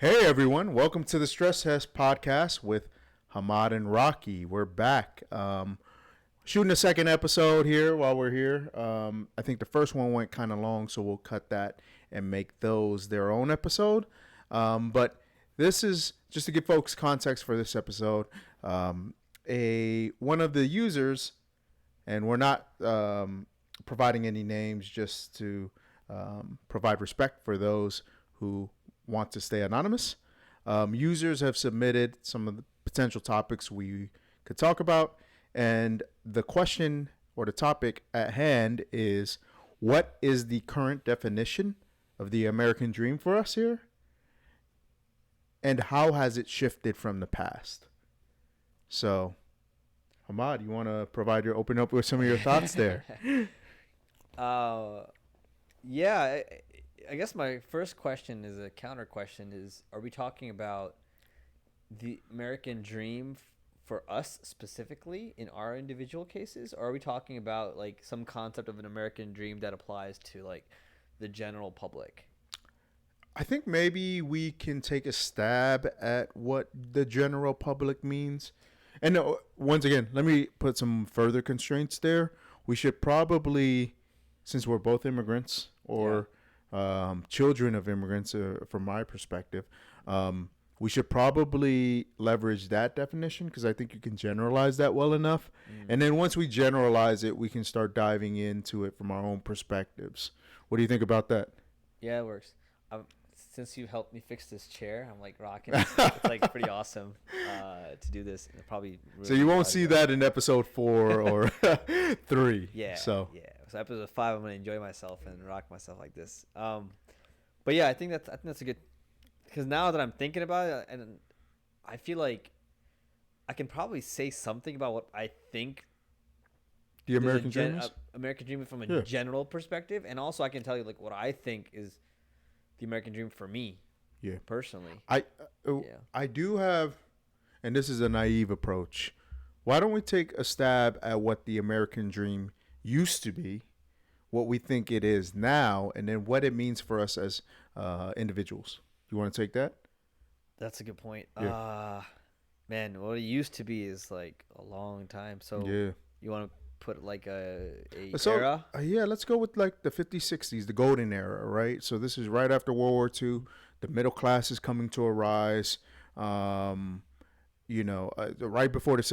Hey everyone, welcome to the Stress Test podcast with Hammad and Rocky. We're back. Shooting a second episode here while we're here. I think the first one went kind of long, so we'll cut that and make those their own episode. But this is just to give folks context for this episode. One of the users, and we're not providing any names just to provide respect for those who want to stay anonymous. Users have submitted some of the potential topics we could talk about, and the question or the topic at hand is, what is the current definition of the American dream for us here, and how has it shifted from the past? So, Hammad, you want to open up with some of your thoughts there? Yeah, I guess my first question is a counter question is, are we talking about the American dream for us specifically in our individual cases, or are we talking about like some concept of an American dream that applies to like the general public? I think maybe we can take a stab at what the general public means. And once again, let me put some further constraints there. We should probably, since we're both immigrants or children of immigrants, from my perspective, we should probably leverage that definition because I think you can generalize that well enough. And then once we generalize it, we can start diving into it from our own perspectives. What do you think about that? Yeah, it works. Since you helped me fix this chair, I'm like rocking. It's like pretty awesome to do this. Probably. Really so you won't see that in episode 4 or 3. Yeah. So episode 5, I'm gonna enjoy myself and rock myself like this. But yeah, I think that's a good. Because now that I'm thinking about it, and I feel like I can probably say something about what I think the American dream is? American dream from a general perspective, and also I can tell you like what I think is the American dream for me. Yeah. Personally. I do have, and this is a naive approach. Why don't we take a stab at what the American dream used to be, what we think it is now, and then what it means for us as individuals? You want to take that? That's a good point. Yeah. Man, what it used to be is like a long time. So you want to put like a era? Yeah, let's go with like the 50s, 60s, the golden era, right? So this is right after World War II. The middle class is coming to a rise. Right before the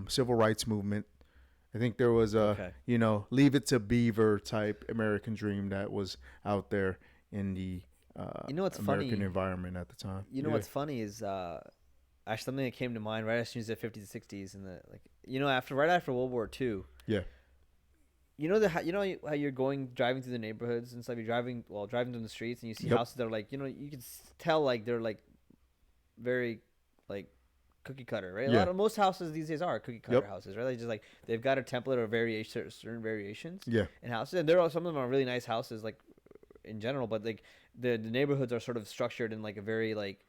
civil rights movement. I think there was a Leave It to Beaver type American dream that was out there in the American funny? environment at the time. What's funny is actually something that came to mind right as soon as the 50s and 60s and right after World War II. Yeah. How you're driving through the neighborhoods and stuff. You're driving down the streets and you see houses that are like, you can tell like they're like very like cookie cutter, right? Yeah. Most houses these days are cookie cutter houses, right? They just like they've got a template or certain variations. Yeah. In houses, and there are some of them are really nice houses, like in general, but like the neighborhoods are sort of structured in like a very like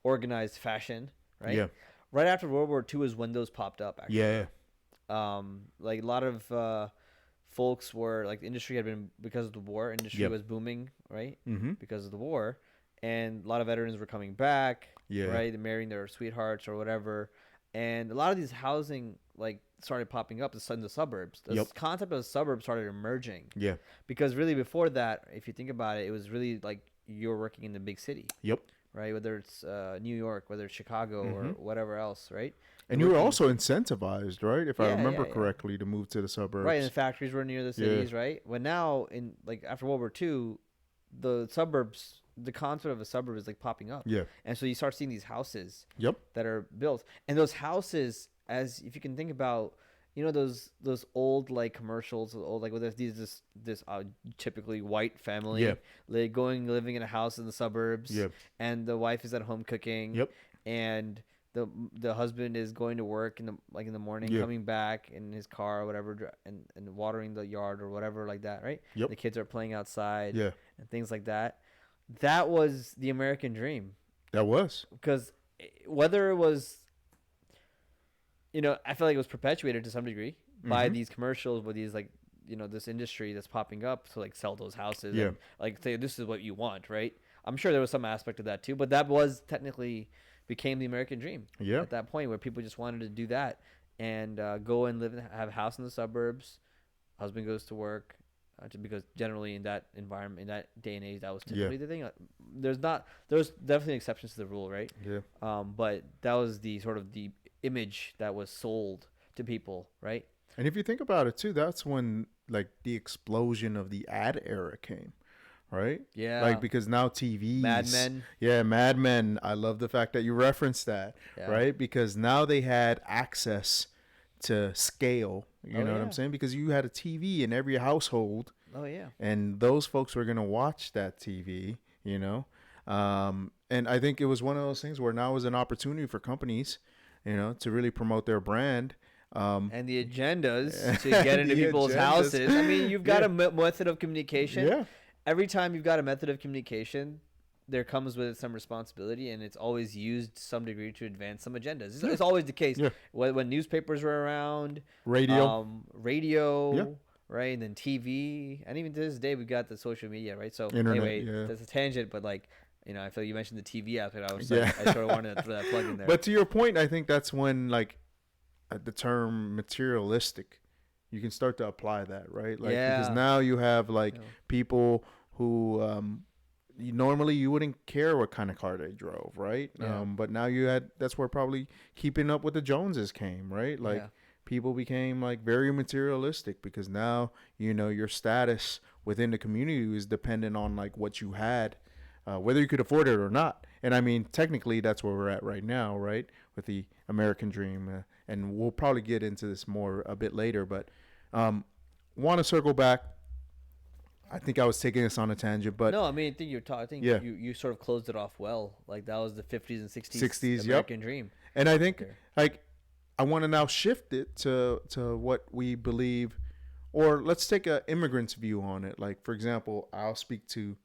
organized fashion, right? Yeah. Right after World War II is when those popped up. Actually. Yeah. Like a lot of folks were like the industry had been because of the war. Industry was booming, right? Mm-hmm. Because of the war, and a lot of veterans were coming back. Yeah. Right. They're marrying their sweethearts or whatever, and a lot of these housing like started popping up in the suburbs. The concept of the suburbs started emerging. Yeah. Because really before that, if you think about it, it was really like you're working in the big city. Yep. Right. Whether it's New York, whether it's Chicago or whatever else. Right. And you were also incentivized, right? If I remember correctly, to move to the suburbs. Right. And the factories were near the cities. Right. But now in like after World War II, the suburbs, the concept of a suburb is like popping up. Yeah. And so you start seeing these houses that are built. And those houses, as if you can think about, those old like commercials, old like where there's this typically white family like living in a house in the suburbs, and the wife is at home cooking, and the husband is going to work in the morning, coming back in his car or whatever, and watering the yard or whatever like that, right? The kids are playing outside, and things like that. That was the American dream. That was because whether it was, I feel like it was perpetuated to some degree by these commercials with these like this industry that's popping up to like sell those houses and like say this is what you want, right? I'm sure there was some aspect of that too, but that was technically became the American dream. Yeah. At that point, where people just wanted to do that and go and live, have a house in the suburbs. Husband goes to work, because generally in that environment, in that day and age, that was typically the thing. There's definitely exceptions to the rule, right? Yeah. But that was the sort of the image that was sold to people, right? And if you think about it too, that's when like the explosion of the ad era came, right? Yeah. Like because now TVs, Mad Men. Yeah, Mad Men. I love the fact that you referenced that, right? Because now they had access to scale. You know what I'm saying? Because you had a TV in every household. Oh yeah. And those folks were gonna watch that TV. You know, and I think it was one of those things where now is an opportunity for companies, to really promote their brand. And the agendas to get into people's houses. I mean, you've got a method of communication. Yeah. Every time you've got a method of communication, there comes with it some responsibility, and it's always used to some degree to advance some agendas. It's always the case. Yeah. When newspapers were around, radio, right, and then TV, and even to this day, we've got the social media, right? So Internet, anyway, that's a tangent, but like, I feel you mentioned the TV aspect. I was I sort of wanted to throw that plug in there. But to your point, I think that's when like the term materialistic, you can start to apply that, right? Like because now you have like people who normally you wouldn't care what kind of car they drove, right? But now that's where probably keeping up with the Joneses came, right? Like people became like very materialistic because now your status within the community is dependent on like what you had, whether you could afford it or not. And I mean, technically that's where we're at right now, right? With the American dream, and we'll probably get into this more a bit later, but want to circle back. I think I was taking this on a tangent, but no, I mean, I think you sort of closed it off well. Like that was the 50s and 60s American dream. And I think like I want to now shift it to what we believe, or let's take an immigrant's view on it. Like for example, I'll speak to,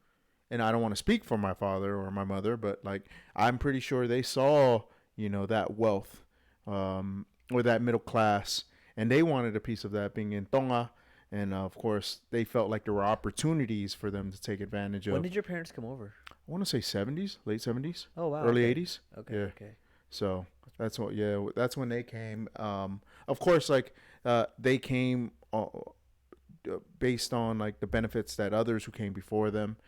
and I don't want to speak for my father or my mother, but like I'm pretty sure they saw that wealth, or that middle class, and they wanted a piece of that being in Tonga. And of course, they felt like there were opportunities for them to take advantage of. When did your parents come over? I want to say 70s, late 70s. Oh wow. Early 80s. Okay. Yeah. Okay. So that's when they came. Of course, like they came based on like the benefits that others who came before them.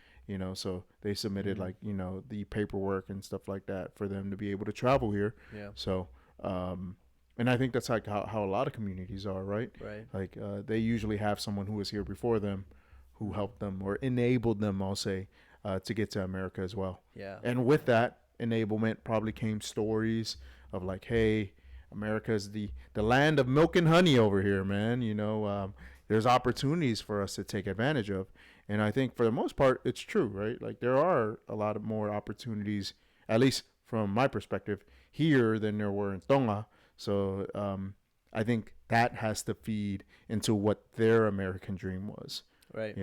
So they submitted like the paperwork and stuff like that for them to be able to travel here. Yeah. So and I think that's like how a lot of communities are, right? Right. Like they usually have someone who was here before them, who helped them or enabled them, I'll say, to get to America as well. Yeah. And with that enablement probably came stories of like, hey, America is the land of milk and honey over here, man. There's opportunities for us to take advantage of. And I think for the most part, it's true, right? Like there are a lot of more opportunities, at least from my perspective, here than there were in Tonga. So I think that has to feed into what their American dream was. Right.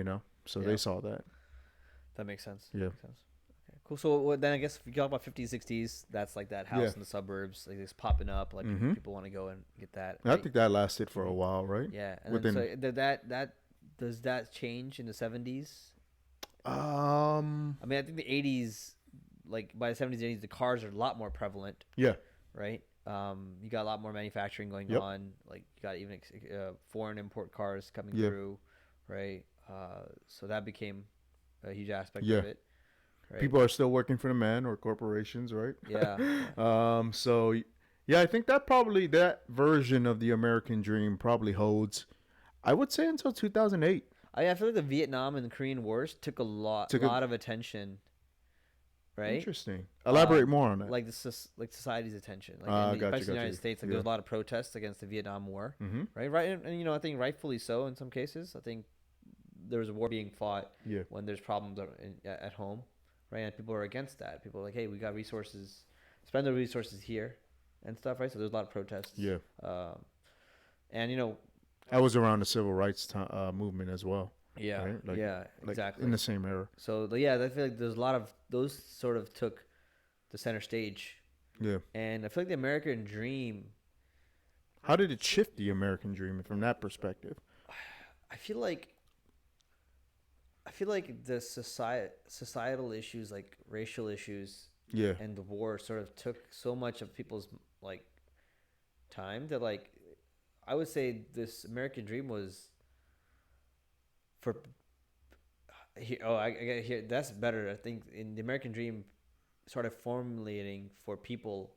So they saw that. That makes sense. Yeah. Makes sense. Okay, cool. So then I guess if you talk about 50s, 60s, that's like that house in the suburbs, like it's popping up. Like people want to go and get that. Right? I think that lasted for a while, right? Yeah. And then, so does that change in the 70s? I mean, I think the 80s, like by the 70s, 80s, the cars are a lot more prevalent. Yeah. Right. You got a lot more manufacturing going on. Like you got even foreign import cars coming through, right? So that became a huge aspect of it. Right? People are still working for the man or corporations, right? Yeah. So yeah, I think that version of the American dream probably holds, I would say, until 2008. I feel like the Vietnam and the Korean Wars took a lot of attention. Right. Interesting. Elaborate more on that. Like society's attention, like especially in the United States, like there's a lot of protests against the Vietnam War, right, and I think rightfully so in some cases. I think there's a war being fought when there's problems at home, right, and people are against that. People are like, hey, we got resources, spend the resources here, and stuff, right? So there's a lot of protests. Yeah. And that was around the civil rights movement as well. Yeah, right? Like, exactly. In the same era. So, I feel like there's a lot of those sort of took the center stage. Yeah. And I feel like the American dream. How did it shift the American dream from that perspective? I feel like I feel like the societal issues, like racial issues, Yeah. and the war, sort of took so much of people's like time that, like, I would say this American dream was for. I got here. That's better. I think in the American dream started formulating for people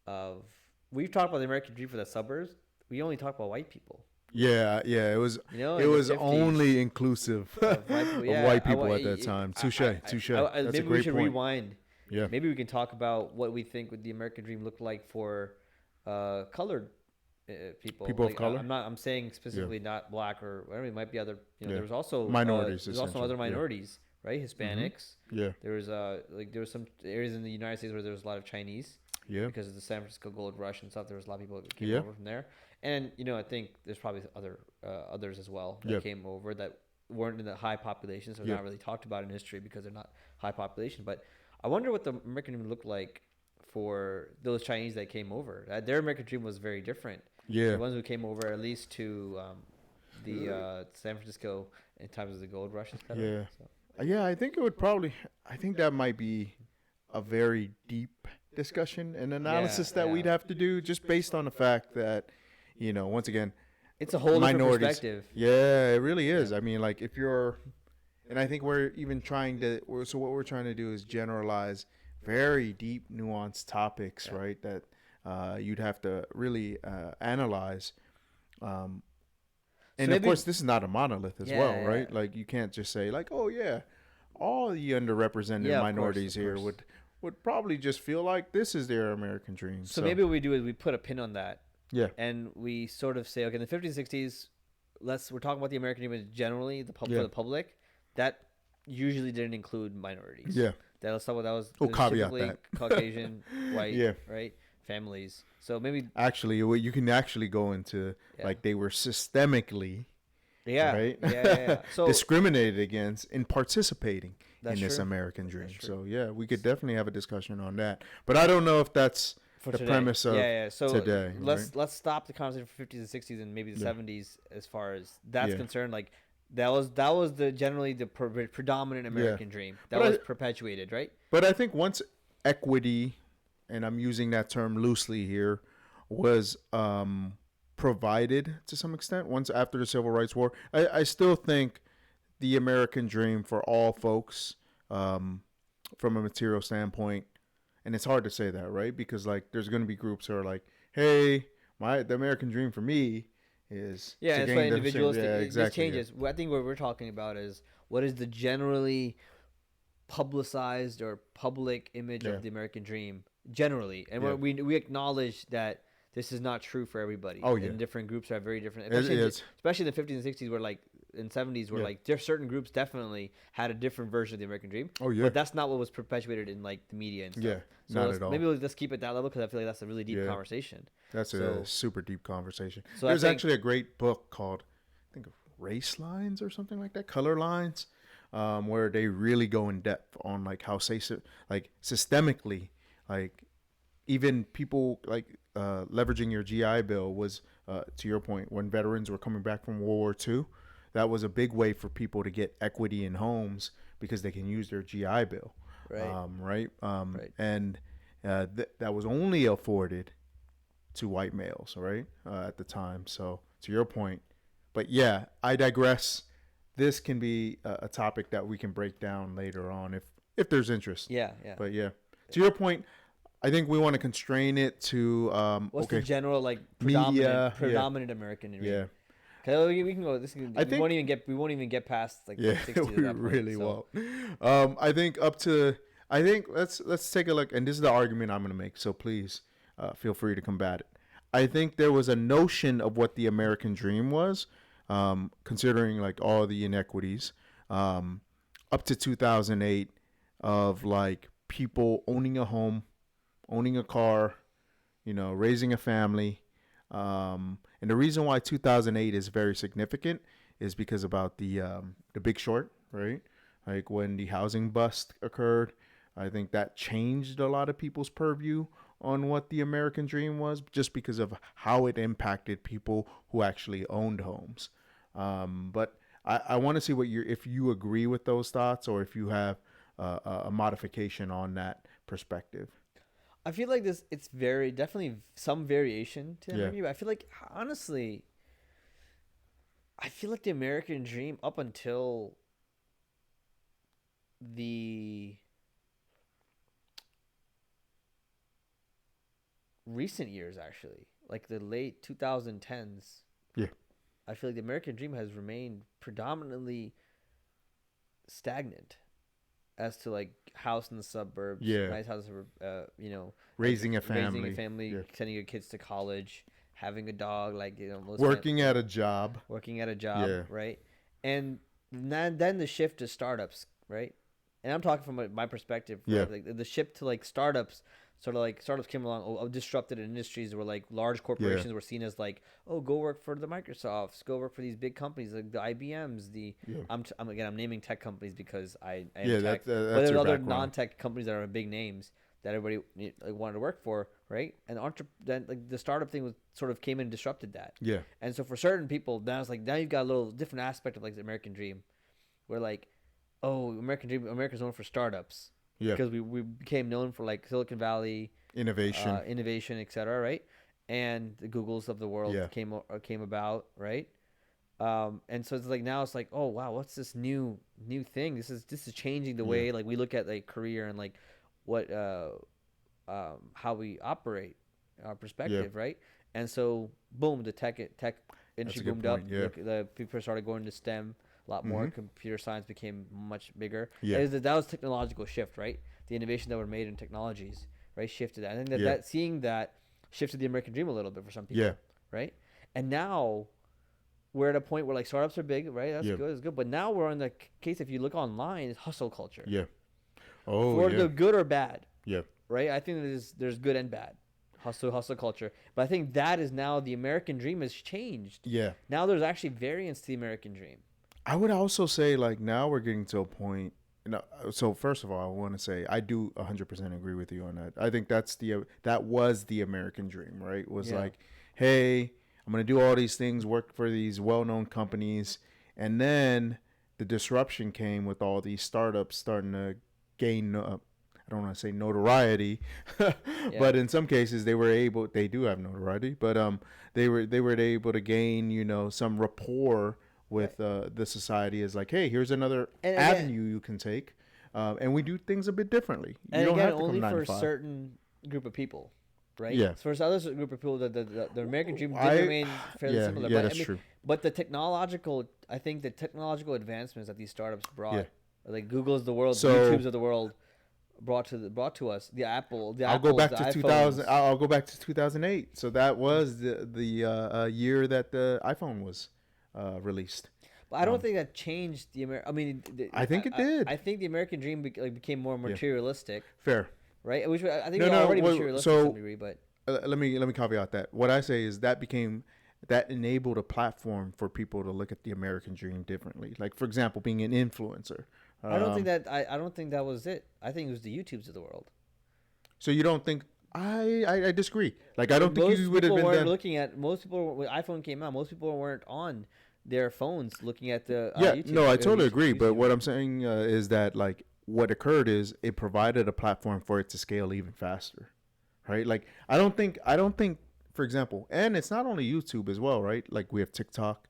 of. We've talked about the American dream for the suburbs. We only talk about white people. Yeah, yeah, it was. It was only inclusive of white people at that time. Touche. That's maybe a great we should point. Rewind. Yeah. Maybe we can talk about what we think the American dream looked like for colored people. People of color. I'm saying specifically not black or whatever. It might be other. There was also minorities. There's also other minorities, right? Hispanics. Mm-hmm. Yeah. There was some areas in the United States where there was a lot of Chinese. Yeah. Because of the San Francisco gold rush and stuff, there was a lot of people that came over from there. And I think there's probably others as well that came over that weren't in the high population, so not really talked about in history because they're not high population. But I wonder what the American dream looked like for those Chinese that came over. Their American dream was very different. Yeah, the ones who came over at least to the San Francisco in times of the gold rush. Yeah, yeah. I think it would probably. I think that might be a very deep discussion and analysis that we'd have to do, just based on the fact that. Once again, it's a whole different perspective. Yeah, it really is. I mean, like if you're, and I think we're even trying to. So what we're trying to do is generalize very deep, nuanced topics, right? That you'd have to really analyze. And of course, this is not a monolith as well, right? Like you can't just say like, oh yeah, all the underrepresented minorities here would probably just feel like this is their American dream. So maybe what we do is we put a pin on that. Yeah. And we sort of say, okay, in the 50s, 60s, we're talking about the American dream generally, for the public. That usually didn't include minorities. Yeah. Let's talk about that was caveat that. Caucasian, white, right? Families. So maybe. Actually, you can actually go into, like, they were systemically, right? Yeah. So, discriminated against in participating in this American dream. So, we could definitely have a discussion on that. But I don't know if that's the premise of So today. Let's stop the conversation for 50s and 60s and maybe the 70s as far as that's concerned. Like that was generally the predominant American dream that was perpetuated, right? But I think once equity, and I'm using that term loosely here, was provided to some extent once after the Civil Rights War, I still think the American dream for all folks, from a material standpoint. And it's hard to say that, right? Because like there's going to be groups that are like, "Hey, the American dream for me is it's by individualistic. It just changes. I think what we're talking about is what is the generally publicized or public image of the American dream generally, and we acknowledge that this is not true for everybody. Oh yeah, and different groups are very different, especially in the 50s and 60s, where like. In 70s where like there certain groups definitely had a different version of the American dream. Oh yeah. But that's not what was perpetuated in like the media and stuff. Yeah, so not at all. Maybe we'll just keep it that level because I feel like that's a really deep conversation. That's a super deep conversation. So there's actually a great book called I think Race Lines or something like that, Color Lines, where they really go in depth on like how systemically like even people like leveraging your GI Bill was to your point when veterans were coming back from World War II. That was a big way for people to get equity in homes because they can use their GI Bill, right? And that was only afforded to white males, right, at the time. So to your point, but yeah, I digress. This can be a topic that we can break down later on if there's interest. Yeah. But yeah, to your point, I think we want to constrain it to what's the general like predominant American dream? Yeah. We can go. We won't even get past like the 60s. We really won't. I think let's take a look, and this is the argument I'm going to make. So please, feel free to combat it. I think there was a notion of what the American dream was, considering like all the inequities, up to 2008, of like people owning a home, owning a car, raising a family. And the reason why 2008 is very significant is because about the Big Short, right? Like when the housing bust occurred, I think that changed a lot of people's purview on what the American dream was, just because of how it impacted people who actually owned homes. But I want to see if you agree with those thoughts or if you have a modification on that perspective. I feel like it's definitely some variation to American Dream. I feel like, honestly, I feel like the American Dream up until the recent years, actually, like the late 2010s. Yeah. I feel like the American Dream has remained predominantly stagnant as to like house in the suburbs, nice house, raising a family, sending your kids to college, having a dog, like working at a job, right? And then the shift to startups, right? And I'm talking from my perspective, right? Like the shift to like startups. Sort of like startups came along, disrupted industries where like large corporations were seen as like, oh, go work for the Microsofts, go work for these big companies like the IBMs. I'm naming tech companies because I am tech, but there's other non-tech companies that are big names that everybody wanted to work for, right? And then like the startup thing was sort of came in and disrupted that. Yeah. And so for certain people, now you've got a little different aspect of like the American Dream, where like, oh, America's known for startups. Yeah. Because we became known for like Silicon Valley innovation, etc. Right, and the Googles of the world came about, right? And so it's like now it's like, oh wow, what's this new thing? This is changing the way like we look at like career and like what how we operate, our perspective, right? And so boom, the tech industry boomed up. The people started going to STEM. A lot more. Computer science became much bigger. That was technological shift, right? The innovation that were made in technologies, right, shifted that. I think that seeing that shifted the American Dream a little bit for some people, right? And now we're at a point where like startups are big, right? That's good, it's good. But now we're in the case, if you look online, it's hustle culture. Yeah. Oh, for the good or bad. Yeah. Right. I think there's good and bad. Hustle culture. But I think that is now the American Dream has changed. Yeah. Now there's actually variance to the American Dream. I would also say like now we're getting to a point. So first of all, I want to say I do 100% agree with you on that. I think that was the American Dream, right? It was like, hey, I'm gonna do all these things, work for these well-known companies, and then the disruption came with all these startups starting to gain. I don't want to say notoriety, but in some cases they do have notoriety, but they were able to gain some rapport with the society. Is like, hey, here's another avenue you can take, and we do things a bit differently. You don't have to only for a certain group of people, right? Yeah. So for other group of people, the American Dream did remain fairly similar. Yeah, that's true. But the technological advancements that these startups brought, like Google's the world, YouTube's of the world, brought to us, I'll go back to 2000. I'll go back to 2008. So that was the year that the iPhone was released. But I don't think that changed the American. I mean, I think it did. I think the American Dream became more materialistic. Fair. Right. Which I think already materialistic to some degree, but let me caveat that. What I say is that enabled a platform for people to look at the American Dream differently. Like, for example, being an influencer. I don't think that was it. I think it was the YouTubes of the world. So you don't think? I disagree. Like, I don't think you would have been looking at. Most people, when iPhone came out, most people weren't on their phones looking at the YouTube. No, I totally agree. But what I'm saying is that like what occurred is it provided a platform for it to scale even faster, right? Like I don't think, for example, and it's not only YouTube as well, right? Like we have TikTok,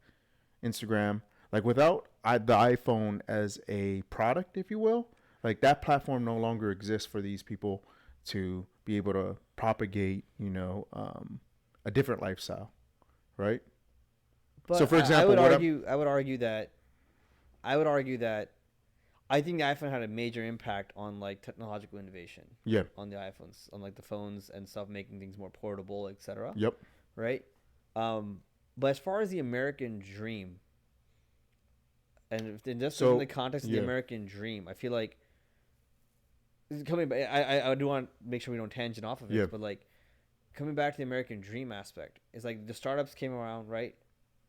Instagram. Like without the iPhone as a product, if you will, like that platform no longer exists for these people to be able to propagate, a different lifestyle, right? But so, for example, I would argue that I think the iPhone had a major impact on like technological innovation. Yeah. On the iPhones, on like the phones and stuff, making things more portable, etc. Yep. Right. But as far as the American Dream, and just in the context of the American Dream, I feel like coming back, I do want to make sure we don't tangent off of it, but like coming back to the American Dream aspect, it's like the startups came around, right?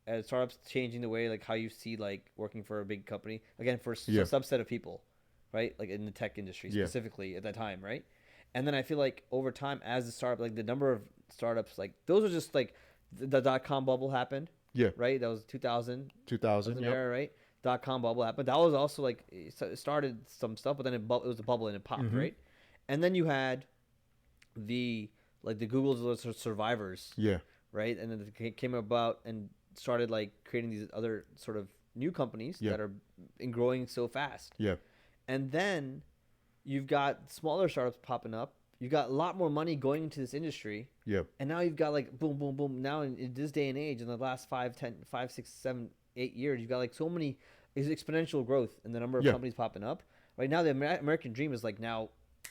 And startups changing the way like how you see like working for a big company, again for a subset of people, right? Like in the tech industry specifically at that time, right? And then I feel like over time, as the startup, like the number of startups, like those are just like the .com bubble happened. Yeah. Right. That was 2000. 2000. Era, right? .com bubble happened. That was also like it started some stuff, but then it was a bubble and it popped, right? And then you had the Google's survivors, right? And then it came about and started like creating these other sort of new companies that are growing so fast. And then you've got smaller startups popping up. You've got a lot more money going into this industry. And now you've got like boom, boom, boom. Now in this day and age, in the last 5, 6, 7, 8 years, you've got like so many exponential growth in the number of companies popping up. Right now, the American dream is like, now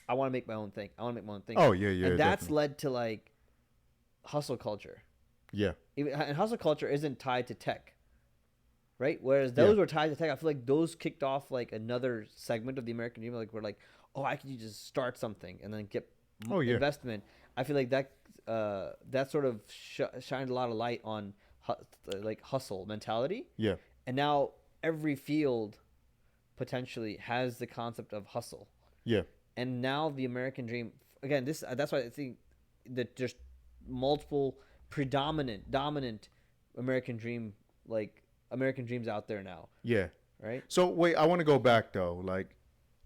I want to make my own thing. Oh, yeah. And that's led to like hustle culture. And hustle culture isn't tied to tech, right? Whereas those were tied to tech. I feel like those kicked off like another segment of the American dream. Like we're like, oh, I can just start something and then get investment. I feel like that sort of shined a lot of light on like hustle mentality. And now every field potentially has the concept of hustle. And now the American dream, again, that's why I think that there's multiple dominant American dreams out there now. Right? So wait, I want to go back though. Like,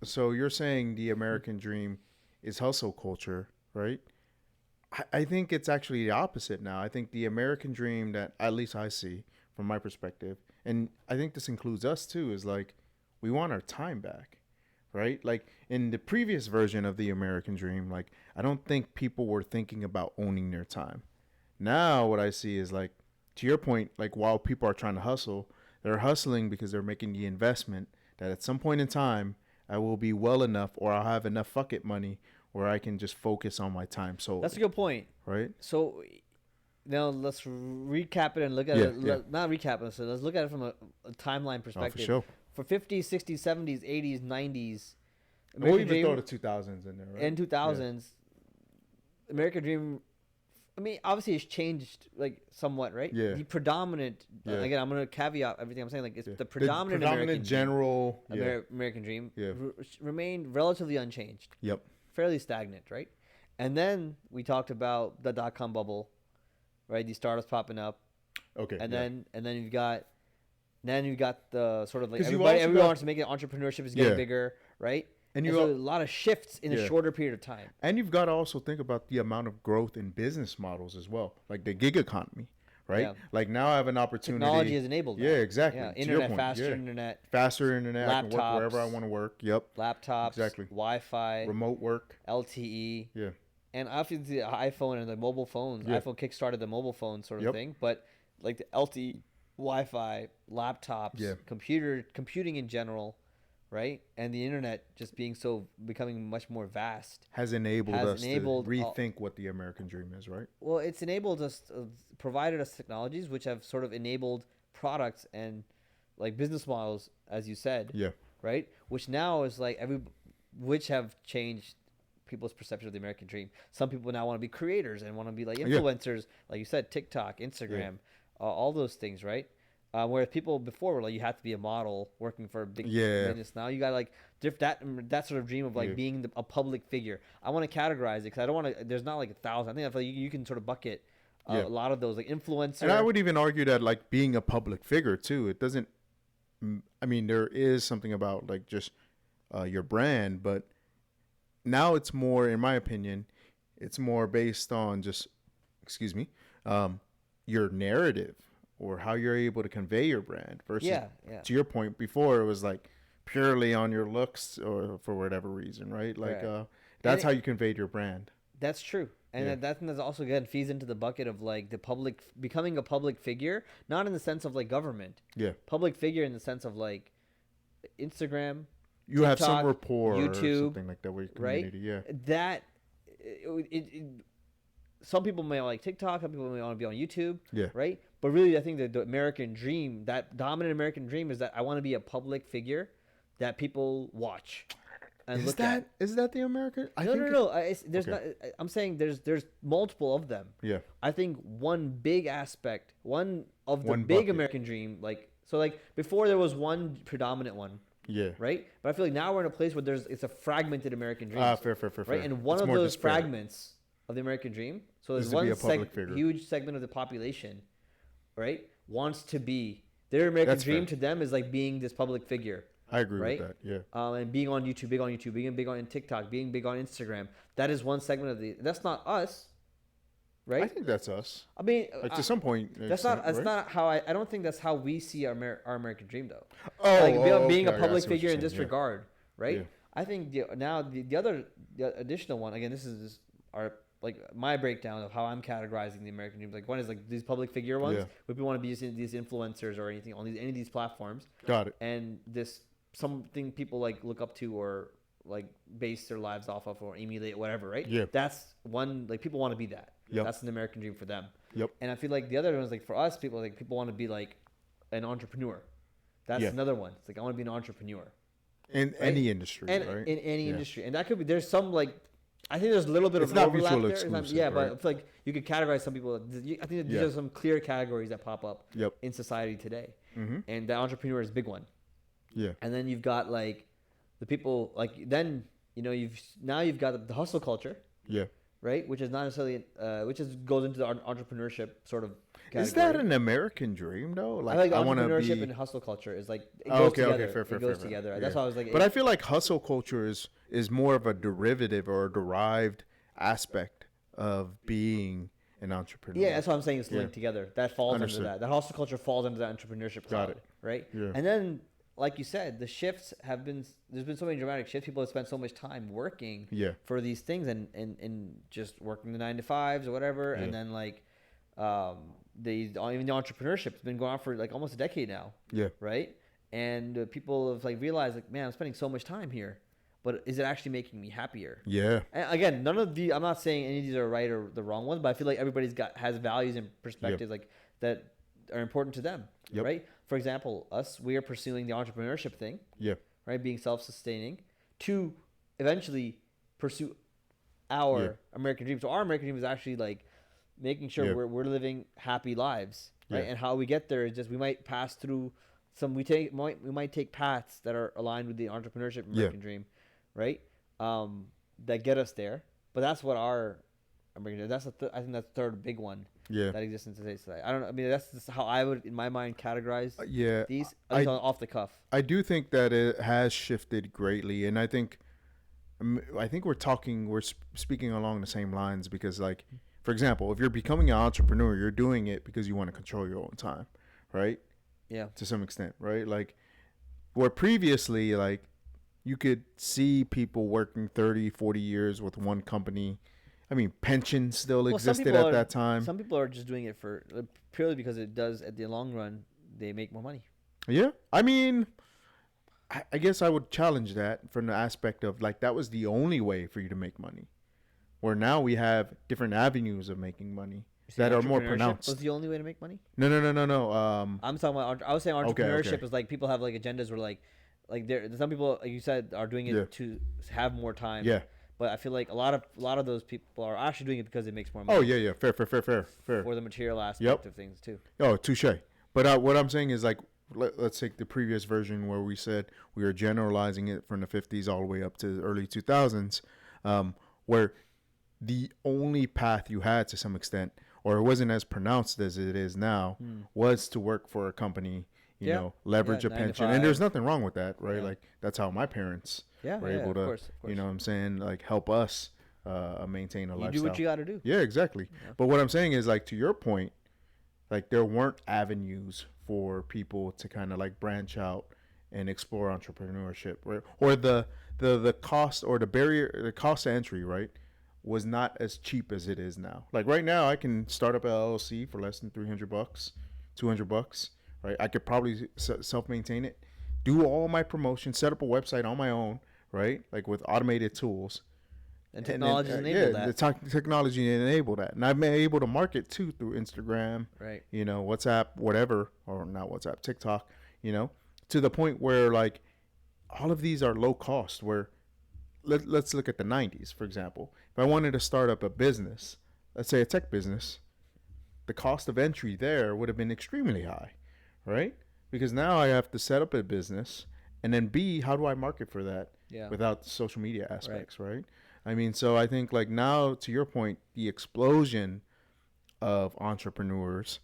so you're saying the American dream is hustle culture, right? I think it's actually the opposite now. I think the American dream that at least I see from my perspective, and I think this includes us too, is like we want our time back, right? Like in the previous version of the American dream, like I don't think people were thinking about owning their time. Now what I see is like, to your point, like while people are trying to hustle, they're hustling because they're making the investment that at some point in time I will be well enough or I'll have enough fuck it money where I can just focus on my time solely. That's a good point. Right? So now let's recap it and look at it. Not recap it. So let's look at it from a timeline perspective. For sure. For 50s, 60s, 70s, 80s, 90s. We'll even throw the 2000s in there, right? In 2000s, American Dream, I mean, obviously it's changed like somewhat, right? The predominant, again, I'm going to caveat everything I'm saying. Like it's the predominant American general American Dream remained relatively unchanged. Fairly stagnant, right? And then we talked about the .com bubble, right? These startups popping up. And then you've got the sort of like everyone wants to make it. Entrepreneurship is getting bigger, right? And so a lot of shifts in a shorter period of time. And you've got to also think about the amount of growth in business models as well, like the gig economy, right? Like now I have an opportunity. Technology has enabled that. Exactly. Internet, faster internet. Faster internet. Laptops. I can work wherever I want to work. Laptops. Exactly. Wi-Fi. Remote work. LTE. And obviously the iPhone and the mobile phones. iPhone kickstarted the mobile phone sort of thing, but like the LTE, Wi-Fi, laptops, computing in general, right? And the internet just becoming much more vast has enabled us to rethink what the American dream is, right? Well, it's enabled us, provided us technologies which have sort of enabled products and like business models, as you said, right? Which now is like which have changed people's perception of the American dream. Some people now want to be creators and want to be like influencers, like you said, TikTok, Instagram, all those things, right? Whereas people before were like, you have to be a model working for a big business. Now you got like that sort of dream of like being a public figure. I want to categorize it because I don't want to. There's not like 1,000. I think I feel like you can sort of bucket a lot of those like influencer. And I would even argue that like being a public figure too. It doesn't. I mean, there is something about like just your brand, but now it's more, in my opinion, it's more based on just, your narrative or how you're able to convey your brand versus, to your point before, it was like purely on your looks or for whatever reason, right? Like that's how you conveyed your brand. That's true. And that's also, again, feeds into the bucket of like the public, becoming a public figure, not in the sense of like government. Public figure in the sense of like Instagram, you TikTok, have some rapport, YouTube, or something like that with your community, right? That some people may like TikTok, some people may want to be on YouTube, right? But really, I think that the American dream, that dominant American dream, is that I want to be a public figure that people watch and look at. Is that the American? No. There's not. I'm saying there's multiple of them. I think one big aspect, one big bucket. American dream, like before there was one predominant one. Right? But I feel like now we're in a place where it's a fragmented American dream. Fair. Right? And one of those fragments of the American dream, so there's one huge segment of the population, right, wants to be Their American dream to them is like being this public figure. I agree with that. Yeah. And being on YouTube, being big on TikTok, being big on Instagram. That is one segment of the. That's not us, right? I think that's us. I mean, like to some point. That's not. That's not how I don't think that's how we see our American dream, though. Being a public figure in this regard, right? Yeah. I think the additional one again. This is our my breakdown of how I'm categorizing the American dream. Like one is like these public figure ones, where people want to be using these influencers or anything on any of these platforms. Got it. And this something people like look up to or like base their lives off of or emulate whatever, right? Yeah. That's one like people want to be that. Yep. That's an American dream for them. Yep. And I feel like the other ones like for us people want to be like an entrepreneur. That's another one. It's like I want to be an entrepreneur. In any industry, and right? In any industry. And that could be there's some like I think there's a little bit of overlap there. Exclusive, but I feel like you could categorize some people. I think these are some clear categories that pop up in society today. Mm-hmm. And the entrepreneur is a big one. Yeah. And then you've got like the people like then you've got the hustle culture. Yeah. Right, which is not necessarily goes into the entrepreneurship sort of category. Is that an American dream though? Like I entrepreneurship and hustle culture is like it goes together. Fair, it goes together. Yeah. That's why I was like. But I feel like hustle culture is more of a derivative or a derived aspect of being an entrepreneur. Yeah, that's what I'm saying. It's linked together. That falls under that. That hustle culture falls under that entrepreneurship cloud. Got it. Right. Yeah. And then, like you said, the shifts have been. There's been so many dramatic shifts. People have spent so much time working. For these things and just working the 9 to 5s or whatever, and then like, even the entrepreneurship has been going on for like almost a decade now. Yeah. Right. And people have like realized like, man, I'm spending so much time here. But is it actually making me happier? Yeah. And again, none of the I'm not saying any of these are right or the wrong ones, but I feel like everybody's has values and perspectives like that are important to them. Right? For example, we are pursuing the entrepreneurship thing. Yeah. Right? Being self-sustaining to eventually pursue our American dream. So our American dream is actually like making sure we're living happy lives. Right? And how we get there is just we might pass through we might take paths that are aligned with the entrepreneurship American dream. Right, that get us there, but that's what our American. That's I think that's the third big one. That exists in today's society. I don't know. I mean, that's just how I would, in my mind, categorize. These off the cuff. I do think that it has shifted greatly, and I think we're speaking along the same lines because, like, for example, if you're becoming an entrepreneur, you're doing it because you want to control your own time, right? Yeah. To some extent, right? Like, where previously, like, you could see people working 30, 40 years with one company. I mean, pensions still existed at that time. Some people are just doing it for purely because it does, at the long run, they make more money. Yeah. I mean, I guess I would challenge that from the aspect of, like, that was the only way for you to make money. Where now we have different avenues of making money that are more pronounced. Was the only way to make money? No. I'm talking about, I was saying entrepreneurship is like people have, like, agendas where, like some people, like you said, are doing it to have more time. Yeah. But I feel like a lot of those people are actually doing it because it makes more money. Oh yeah. Fair. For the material aspect of things too. Oh, touche. But what I'm saying is, like, let's take the previous version where we said we were generalizing it from the 50s all the way up to the early 2000s, where the only path you had to some extent, or it wasn't as pronounced as it is now, was to work for a company. You know, leverage a pension. And there's nothing wrong with that, right? Yeah. Like, that's how my parents were able to, of course. You know what I'm saying, like, help us maintain a lifestyle. You do what you got to do. Yeah, exactly. Yeah. But what I'm saying is, like, to your point, like, there weren't avenues for people to kind of, like, branch out and explore entrepreneurship, right? Or the cost or the barrier, the cost of entry, right, was not as cheap as it is now. Like, right now, I can start up an LLC for less than $300, $200. Right, I could probably self-maintain it, do all my promotions, set up a website on my own, right, like with automated tools. And technology enabled that. The technology enabled that, and I've been able to market too through Instagram, right? You know, WhatsApp, whatever, or not WhatsApp, TikTok. You know, to the point where, like, all of these are low cost. Where let's look at the 90s, for example. If I wanted to start up a business, let's say a tech business, the cost of entry there would have been extremely high. Right? Because now I have to set up a business, and then B, how do I market for that without the social media aspects, right? I mean, so I think, like, now, to your point, the explosion of entrepreneurs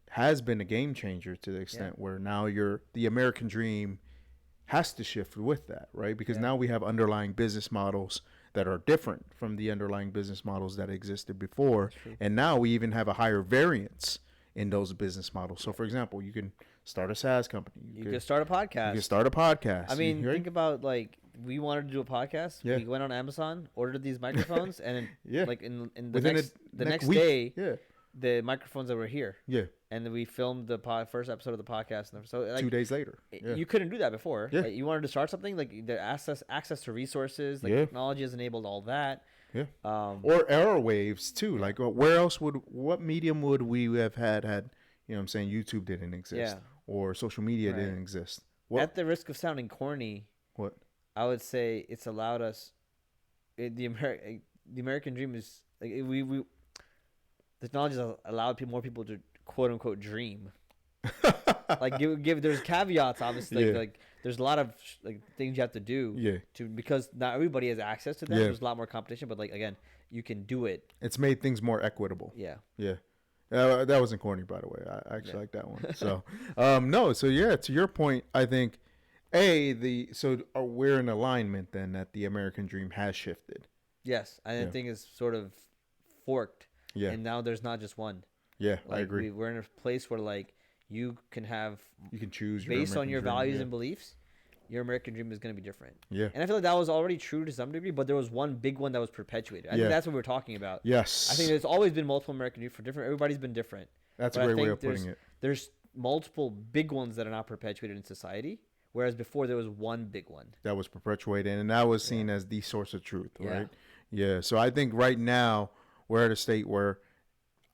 has been a game changer to the extent where now the American dream has to shift with that, right? Because now we have underlying business models that are different from the underlying business models that existed before. And now we even have a higher variance in those business models. So, for example, you can start a SaaS company. You can start a podcast. You can start a podcast. I mean, think about, like, we wanted to do a podcast. Yeah. We went on Amazon, ordered these microphones, and then, like, in the next day, the microphones that were here. Yeah. And then we filmed the first episode of the podcast. So, like, 2 days later. You couldn't do that before. Yeah. Like, you wanted to start something, like, the access to resources, like, technology has enabled all that. Yeah. Or airwaves, too. Like, what medium would we have had, you know what I'm saying, YouTube didn't exist. Yeah. Or social media didn't exist. At the risk of sounding corny, I would say it's allowed us, the American dream is, like, technology has allowed more people to quote unquote dream. Like, there's caveats, obviously. Like there's a lot of like things you have to do because not everybody has access to them. There's a lot more competition, but, like, again, you can do it. It's made things more equitable. Yeah. That wasn't corny, by the way. I actually like that one. So no, so to your point, I think we're in alignment then that the American dream has shifted. Yes, I think it's sort of forked. Yeah. And now there's not just one. Yeah, like, I agree. We're in a place where, like, you can choose based on your values and beliefs. Your American dream is going to be different. Yeah. And I feel like that was already true to some degree, but there was one big one that was perpetuated. I think that's what we're talking about. Yes. I think there's always been multiple American dreams for different. Everybody's been different. That's a great way of putting it. There's multiple big ones that are not perpetuated in society, whereas before there was one big one that was perpetuated, and that was seen as the source of truth, right? Yeah. So I think right now we're at a state where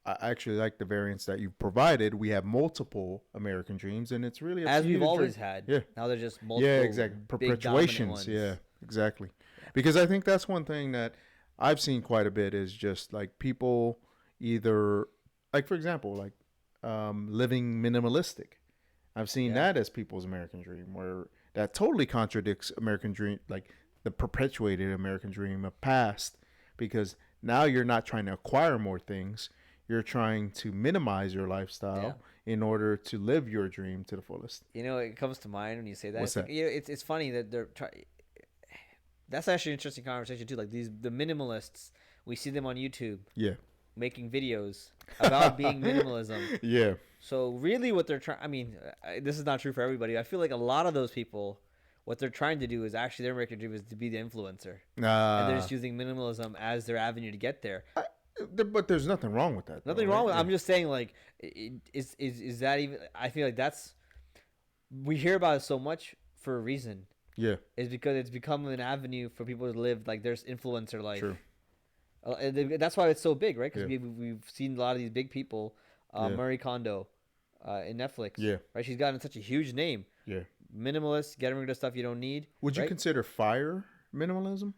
I actually like the variants that you've provided. We have multiple American dreams, and it's really as we've always had. Yeah. Now they're just multiple. Yeah, exactly. Perpetuations. Yeah, exactly. Yeah. Because I think that's one thing that I've seen quite a bit is just like people either, like, for example, like living minimalistic. I've seen that as people's American dream, where that totally contradicts American dream, like the perpetuated American dream of past, because now you're not trying to acquire more things. You're trying to minimize your lifestyle in order to live your dream to the fullest. You know, it comes to mind when you say that. What's that? Like, you know, it's funny that that's actually an interesting conversation too. Like the minimalists, we see them on YouTube. Yeah. Making videos about being minimalism. Yeah. So really what they're trying, I mean, this is not true for everybody. I feel like a lot of those people, what they're trying to do is actually their American dream is to be the influencer. And they're just using minimalism as their avenue to get there. But there's nothing wrong with that. Nothing wrong with it. I'm just saying, like, is that even, I feel like we hear about it so much for a reason. Yeah. It's because it's become an avenue for people to live, like, there's influencer life. True. That's why it's so big, right? Because we've seen a lot of these big people, Marie Kondo in Netflix. Yeah. Right? She's gotten such a huge name. Yeah. Minimalist, getting rid of stuff you don't need. Would you consider FIRE minimalism?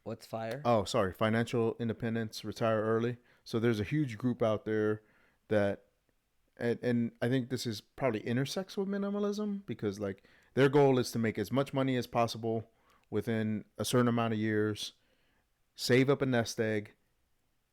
What's FIRE? Oh, sorry. Financial independence, retire early. So there's a huge group out there that, and I think this is probably intersects with minimalism, because, like, their goal is to make as much money as possible within a certain amount of years, save up a nest egg,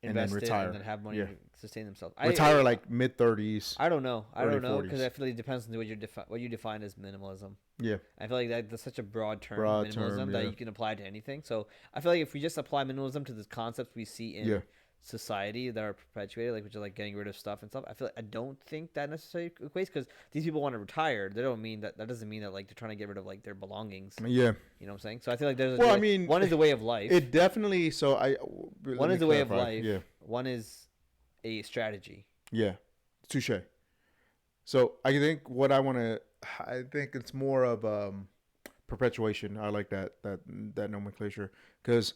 and then retire. And then have money to sustain themselves. Retire like mid-30s. I don't know. Because I feel like it depends on what you define as minimalism. Yeah. I feel like that's such a broad term, minimalism, that you can apply to anything. So I feel like if we just apply minimalism to the concepts we see in society that are perpetuated, like, which is like getting rid of stuff and stuff, I don't think that necessarily equates, because these people want to retire. They don't mean that doesn't mean that, like, they're trying to get rid of, like, their belongings. Yeah. You know what I'm saying? So I feel like there's one is a way of life. It definitely, one is a way of life. Yeah. One is a strategy. Yeah. Touche. So I think I think it's more of perpetuation. I like that nomenclature, because,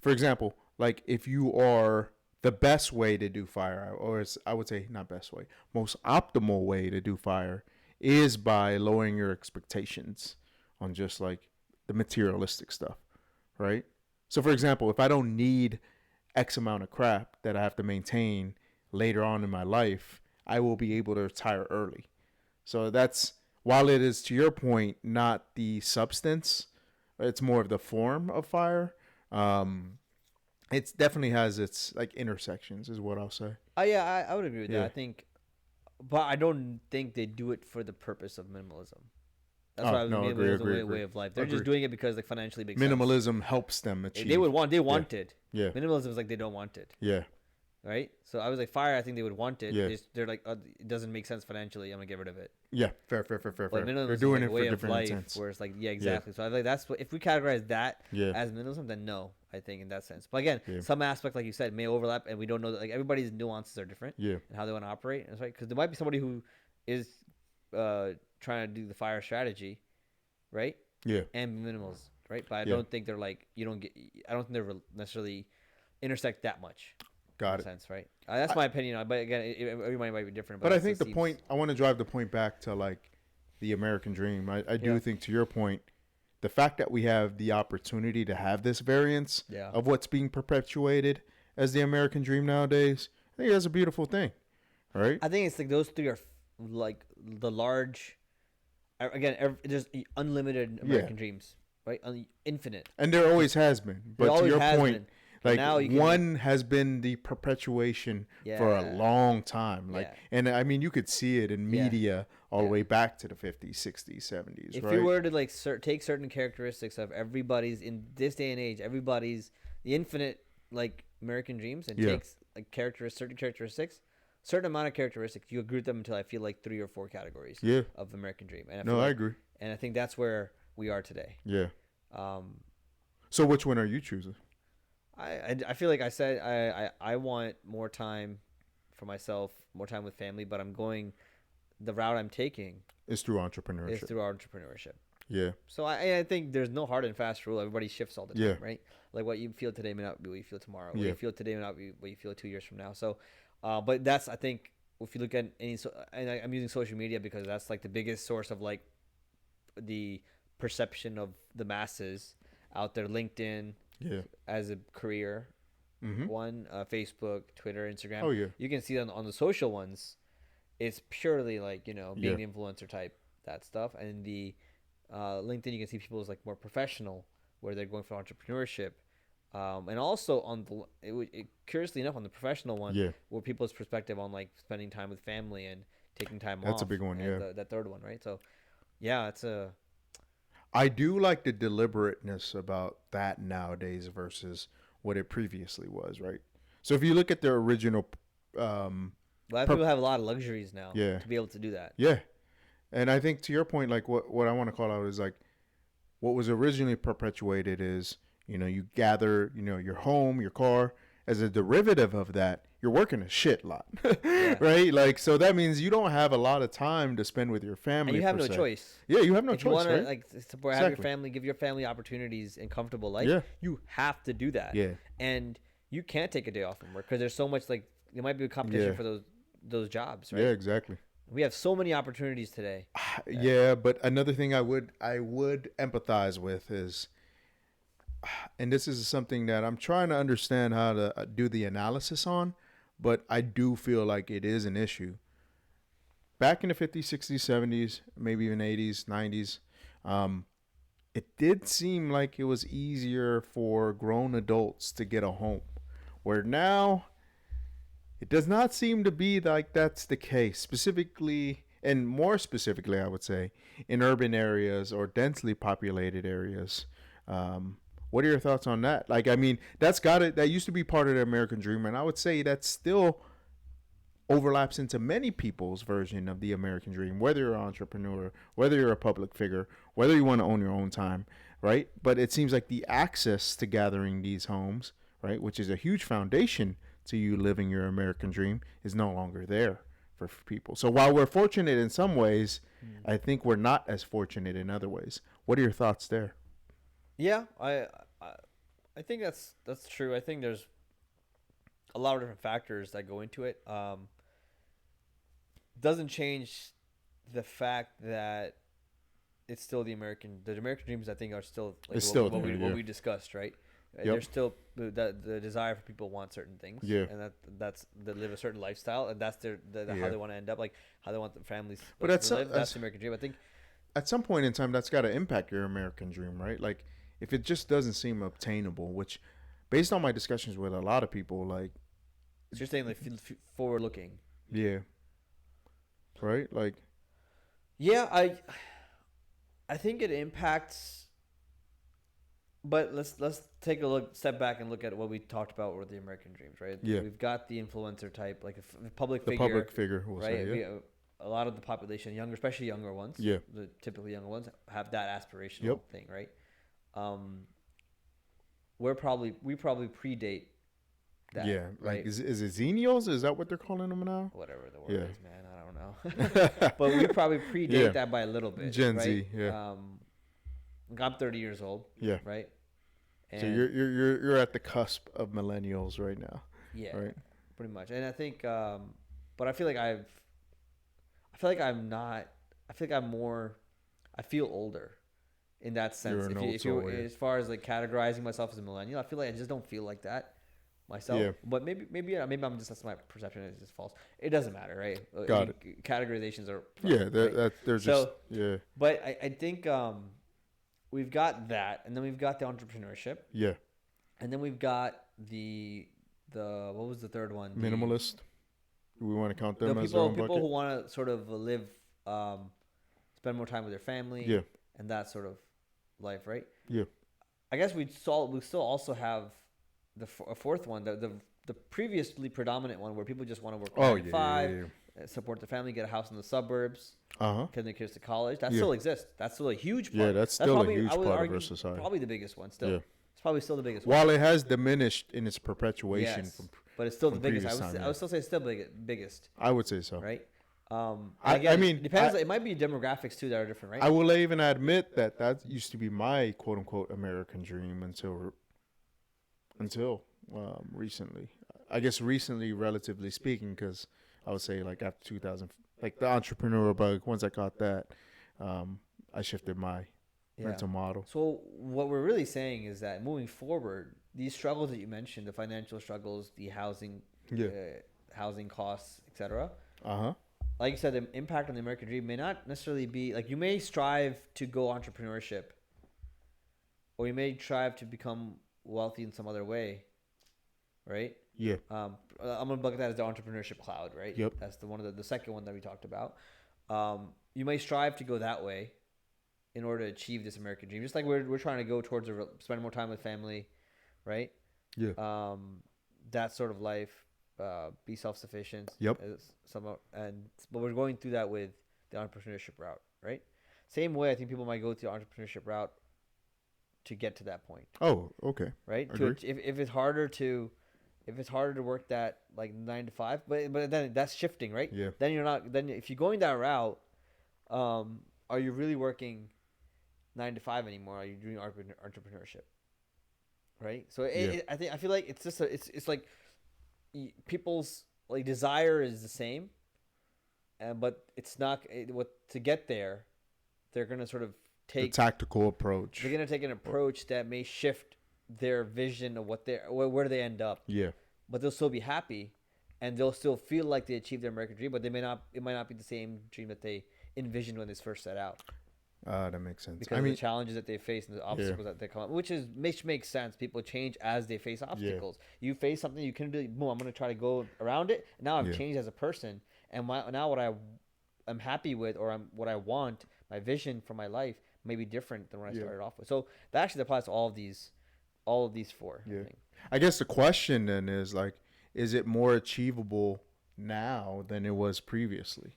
for example, like, if you are the best way to do FIRE, or I would say not best way, most optimal way to do FIRE is by lowering your expectations on just, like, the materialistic stuff, right? So, for example, if I don't need X amount of crap that I have to maintain later on in my life, I will be able to retire early. So that's, while it is, to your point, not the substance, it's more of the form of FIRE. It definitely has its, like, intersections, is what I'll say. Yeah, I would agree with that. I think but I don't think they do it for the purpose of minimalism. That's why I was agree. way of life. They're just doing it because like financially makes minimalism sense. Helps them achieve. They want it. Yeah. Minimalism is like they don't want it. Yeah. Right. So I was like, fire. I think they would want it. Yeah. They're like, it doesn't make sense financially. I'm gonna get rid of it. Yeah. Fair. But minimalism they're doing it for different intents. Where it's like, yeah, exactly. Yeah. So I like that's what if we categorize that as minimalism, then no, I think in that sense. But again, some aspect, like you said, may overlap, and we don't know that. Like everybody's nuances are different. Yeah. And how they want to operate. That's right. Because there might be somebody who is trying to do the fire strategy, right? Yeah. And minimals, right? But I don't think they're like I don't think they're necessarily intersect that much. Got it. Sense, right? That's my opinion. But again, everybody might be different. But I think the point I want to drive the point back to like the American dream. I do think, to your point, the fact that we have the opportunity to have this variance of what's being perpetuated as the American dream nowadays, I think that's a beautiful thing, right? I think it's like those three are like the large. Again, there's unlimited American dreams, right? Infinite, and there always has been. But to your point. Like one has been the perpetuation for a long time. Like, and I mean, you could see it in media all the way back to the 50s, 60s, 70s. If you were to like take certain characteristics of everybody's in this day and age, the infinite like American dreams, and takes like certain characteristics, certain amount of characteristics, you group them until I feel like 3 or 4 categories of American dream. And I agree. And I think that's where we are today. Yeah. So which one are you choosing? I feel like I said I want more time for myself, more time with family, but the route I'm taking is through entrepreneurship. Yeah. So I think there's no hard and fast rule. Everybody shifts all the time, right? Like what you feel today may not be what you feel tomorrow. What you feel today may not be what you feel 2 years from now. So, but that's, I think, if you look at and I'm using social media because that's like the biggest source of like the perception of the masses out there. LinkedIn. Yeah. As a career, Facebook, Twitter, Instagram. Oh yeah. You can see on the social ones, it's purely like being the influencer type, that stuff, and the LinkedIn you can see people as like more professional, where they're going for entrepreneurship, and also on curiously enough on the professional one, where people's perspective on like spending time with family and taking time off. That's a big one, that third one, right? So, yeah, it's a. I do like the deliberateness about that nowadays versus what it previously was, right? So if you look at the original... a lot of people have a lot of luxuries now to be able to do that. Yeah. And I think to your point, like what I want to call out is like what was originally perpetuated is, you gather, your home, your car. As a derivative of that, you're working a shit lot, right? Like, so that means you don't have a lot of time to spend with your family. And you have no choice. Yeah, you have no choice. If you want to like support, have your family, give your family opportunities and comfortable life. You have to do that. Yeah, and you can't take a day off from work because there's so much like there might be a competition for those jobs, right? Yeah, exactly. We have so many opportunities today. Yeah, but another thing I would empathize with is. And this is something that I'm trying to understand how to do the analysis on, but I do feel like it is an issue. Back in the 50s, 60s, 70s, maybe even 80s, 90s, it did seem like it was easier for grown adults to get a home, where now it does not seem to be like that's the case, specifically, and more specifically, I would say, in urban areas or densely populated areas. What are your thoughts on that? Like, I mean, that used to be part of the American dream, and I would say that still overlaps into many people's version of the American dream, whether you're an entrepreneur, whether you're a public figure, whether you want to own your own time, right? But it seems like the access to gathering these homes, right, which is a huge foundation to you living your American dream, is no longer there for people. So while we're fortunate in some ways, I think we're not as fortunate in other ways. What are your thoughts there? Yeah, I think that's true. I think there's a lot of different factors that go into it. Doesn't change the fact that it's still the American dreams. I think are still like what we discussed, right? Yep. There's still the desire for people to want certain things, and that's they live a certain lifestyle, and that's how they want to end up, like how they want the families. But that's the American dream. I think at some point in time, that's got to impact your American dream, right? Like if it just doesn't seem obtainable, which, based on my discussions with a lot of people, like so you're saying like forward looking. Yeah. right? Like, yeah, I think it impacts. But let's take a step back and look at what we talked about with the American dreams, right? Yeah. We've got the influencer type, like a public the figure. Public figure, we'll right? say, yeah. A lot of the population, younger, especially younger ones, Yeah. the typically younger ones, have that aspirational thing, right? We probably predate that. Yeah, right? like is it Xenials? Is that what they're calling them now? Whatever the word is, man, I don't know. But we probably predate that by a little bit. Gen right? Z, yeah. I'm 30 years old. Yeah. Right. And so you're at the cusp of millennials right now. Yeah. Right. Pretty much, and I think, but I feel like I'm not. I feel like I'm more. I feel older, in that sense. If you as far as like categorizing myself as a millennial, I feel like I just don't feel like that myself. Yeah. But maybe I'm just, that's my perception. It's just false. It doesn't matter, right? Got it. Categorizations are. Yeah, they're just yeah. But I think we've got that, and then we've got the entrepreneurship. Yeah. And then we've got the what was the third one? Minimalist. Do we want to count them as people bucket? who want to sort of live, spend more time with their family. Yeah. And that sort of life, right? Yeah. I guess we still also have a fourth one, the previously predominant one, where people just want to work 9 to 5, support their family, get a house in the suburbs, send their kids to college. That still exists. That's still a huge part. Yeah, that's still a huge part of our society. Probably the biggest one still. Yeah. It's probably still the biggest one. While it has diminished in its perpetuation but it's still the biggest. I would still say it's still the biggest. I would say so. Right? I mean, depends. It might be demographics too that are different, right? I will even admit that used to be my quote unquote American dream until recently. I guess recently, relatively speaking, because I would say like after 2000, like the entrepreneur bug. Once I got that, I shifted my mental model. So what we're really saying is that moving forward, these struggles that you mentioned, the financial struggles, the housing, housing costs, etc. Like you said, the impact on the American dream may not necessarily be like, you may strive to go entrepreneurship, or you may strive to become wealthy in some other way, right? Yeah. I'm gonna look at that as the entrepreneurship cloud, right? Yep. That's the second one that we talked about. You may strive to go that way in order to achieve this American dream, just like we're trying to go towards spend more time with family, right? Yeah. That sort of life. Be self-sufficient. Yep. But we're going through that with the entrepreneurship route, right? Same way, I think people might go to the entrepreneurship route to get to that point. Oh, okay. Right. If it's harder to work that like 9 to 5, but then that's shifting, right? Yeah. Then you're not. Then if you're going that route, are you really working 9 to 5 anymore? Are you doing entrepreneurship? Right. So I feel like it's just it's like. People's like desire is the same, but it's not to get there. They're gonna sort of take a tactical approach. They're gonna take an approach that may shift their vision of where they end up. Yeah, but they'll still be happy, and they'll still feel like they achieved their American dream. But it might not be the same dream that they envisioned when they first set out. That makes sense. Because of the challenges that they face and the obstacles that they come up, which makes sense. People change as they face obstacles. Yeah. You face something, you can do, boom, I'm going to try to go around it. Now I've changed as a person, and now what I'm happy with, or what I want, my vision for my life may be different than when I started off with. So that actually applies to all of these four. Yeah. I guess the question then is like, is it more achievable now than it was previously?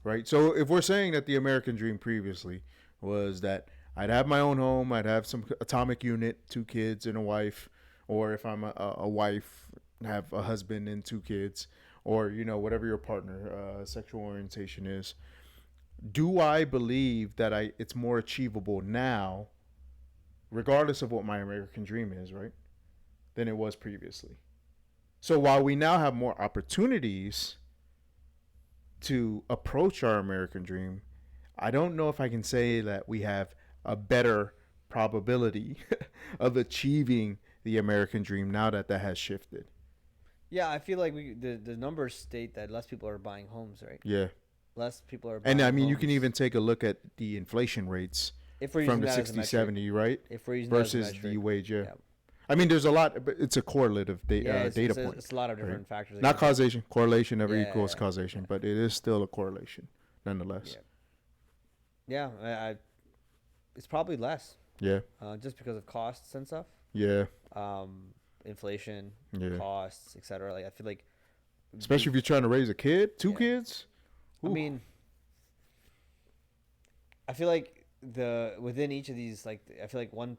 Right. So if we're saying that the American dream previously was that I'd have my own home, I'd have some atomic unit, 2 kids and a wife, or if I'm a wife, have a husband and 2 kids, or, whatever your partner sexual orientation is. Do I believe that it's more achievable now, regardless of what my American dream is, right, than it was previously? So while we now have more opportunities to approach our American dream, I don't know if I can say that we have a better probability of achieving the American dream now that has shifted. Yeah, I feel like the numbers state that less people are buying homes, right? Yeah. Less people are buying homes. And I mean, you can even take a look at the inflation rates from the 60, 70, right? If we're using versus the wage, I mean, there's a lot, but it's a correlative data point. It's a lot of different factors. Not causation. Correlation never equals causation, but it is still a correlation, nonetheless. Yeah, it's probably less. Yeah. Just because of costs and stuff. Yeah. Inflation, costs, etc. Like I feel like, especially if you're trying to raise a kid, two kids. Ooh. I mean, I feel like within each of these, like I feel like one,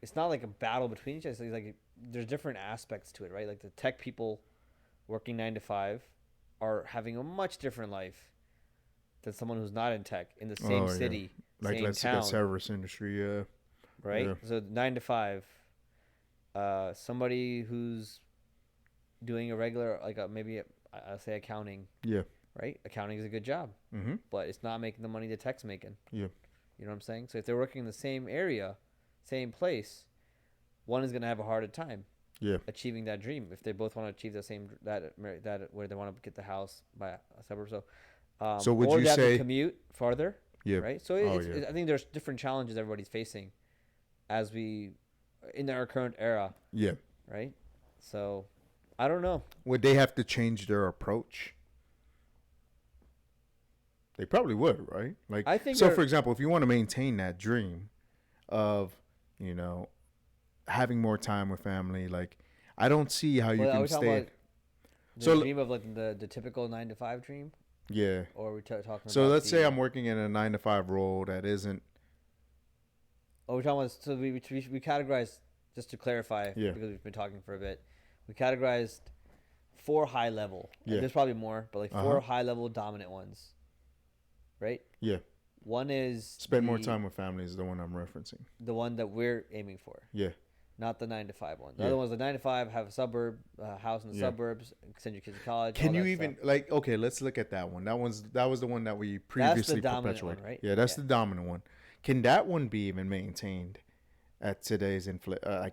it's not like a battle between each other. It's like there's different aspects to it, right? Like the tech people working 9 to 5 are having a much different life than someone who's not in tech in the same city, like same let's town. say service industry, right? Yeah. So 9 to 5, somebody who's doing a regular, like maybe I'll say accounting. Yeah. Right? Accounting is a good job, but it's not making the money the tech's making. Yeah. You know what I'm saying? So if they're working in the same area, same place, one is going to have a harder time. Yeah. Achieving that dream if they both want to achieve the same that where they want to get the house by a suburb. So would or you they have say to commute farther? Yeah. Right. So I think there's different challenges everybody's facing as we in our current era. Yeah. Right. So I don't know. Would they have to change their approach? They probably would, right? Like, I think so. For example, if you want to maintain that dream of, having more time with family, like, I don't see how you can stay. So dream of like the typical 9 to 5 dream. Yeah. Or are we talking about? So let's say I'm working in a 9 to 5 role that isn't. Oh, we're talking about. So we categorized, just to clarify, because we've been talking for a bit. We categorized 4 high level. Yeah. There's probably more, but like 4 high level dominant ones. Right? Yeah. One is spend more time with family is the one I'm referencing. The one that we're aiming for. Yeah. Not the 9 to 5 one. The other one's the 9 to 5, have a suburb, house in the suburbs, send your kids to college. Can you even stuff. Okay, let's look at that one. That was the one that we previously perpetuated. One, right? Yeah, that's the dominant one. Can that one be even maintained at today's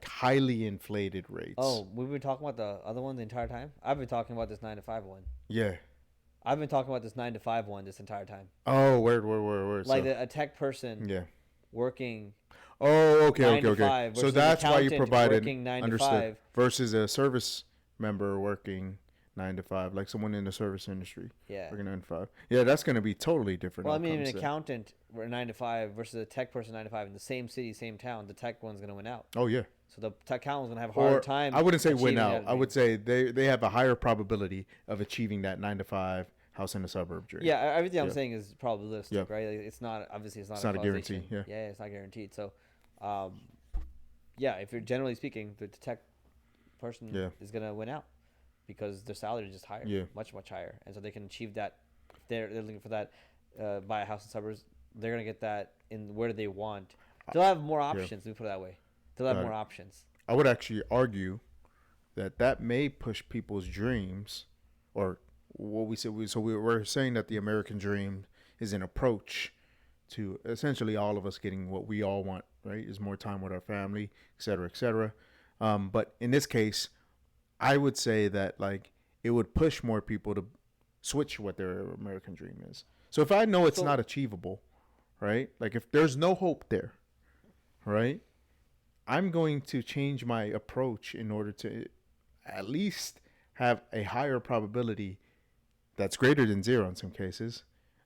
highly inflated rates? Oh, we've been talking about the other one the entire time? I've been talking about this 9 to 5 one. Yeah. I've been talking about this 9 to 5 one this entire time. Oh, where? Like a tech person working. Oh, okay. So that's why you provided 9 to 5 versus a service member working 9 to 5, like someone in the service industry. Yeah. Working 9 to 5. Yeah, that's going to be totally different. Well, I mean, an accountant 9 to 5 versus a tech person 9 to 5 in the same city, same town. The tech one's going to win out. Oh yeah. So the tech accountant is going to have a harder time. I wouldn't say win out. I would say they have a higher probability of achieving that 9 to 5 house in the suburb dream. Yeah, everything I'm saying is probabilistic, right? Like, it's not a guarantee. Yeah, it's not guaranteed. So, if you're generally speaking, the tech person is gonna win out because their salary is just higher, much higher, and so they can achieve that. If they're looking for that, buy a house in suburbs, they're gonna get that in where they want. They'll have more options. Let me put it that way. They'll have more options. I would actually argue that may push people's dreams, or what we said. We're saying that the American dream is an approach to essentially all of us getting what we all want, right? Is more time with our family, et cetera, et cetera. But in this case, I would say that like it would push more people to switch what their American dream is. So if I know it's not achievable, right? Like if there's no hope there, right? I'm going to change my approach in order to at least have a higher probability that's greater than 0 in some cases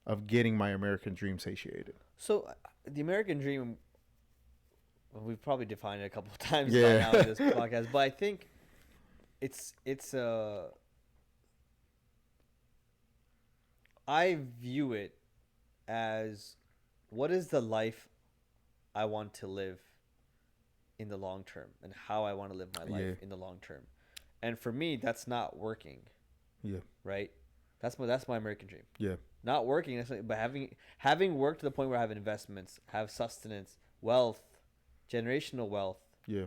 of getting my American dream satiated. So the American dream, we've probably defined it a couple of times by now in this podcast, but I think I view it as, what is the life I want to live in the long term, and how I want to live my life in the long term. And for me, that's not working. Yeah. Right? That's my American dream. Yeah. Not working necessarily, but having worked to the point where I have investments, have sustenance, wealth, generational wealth. Yeah.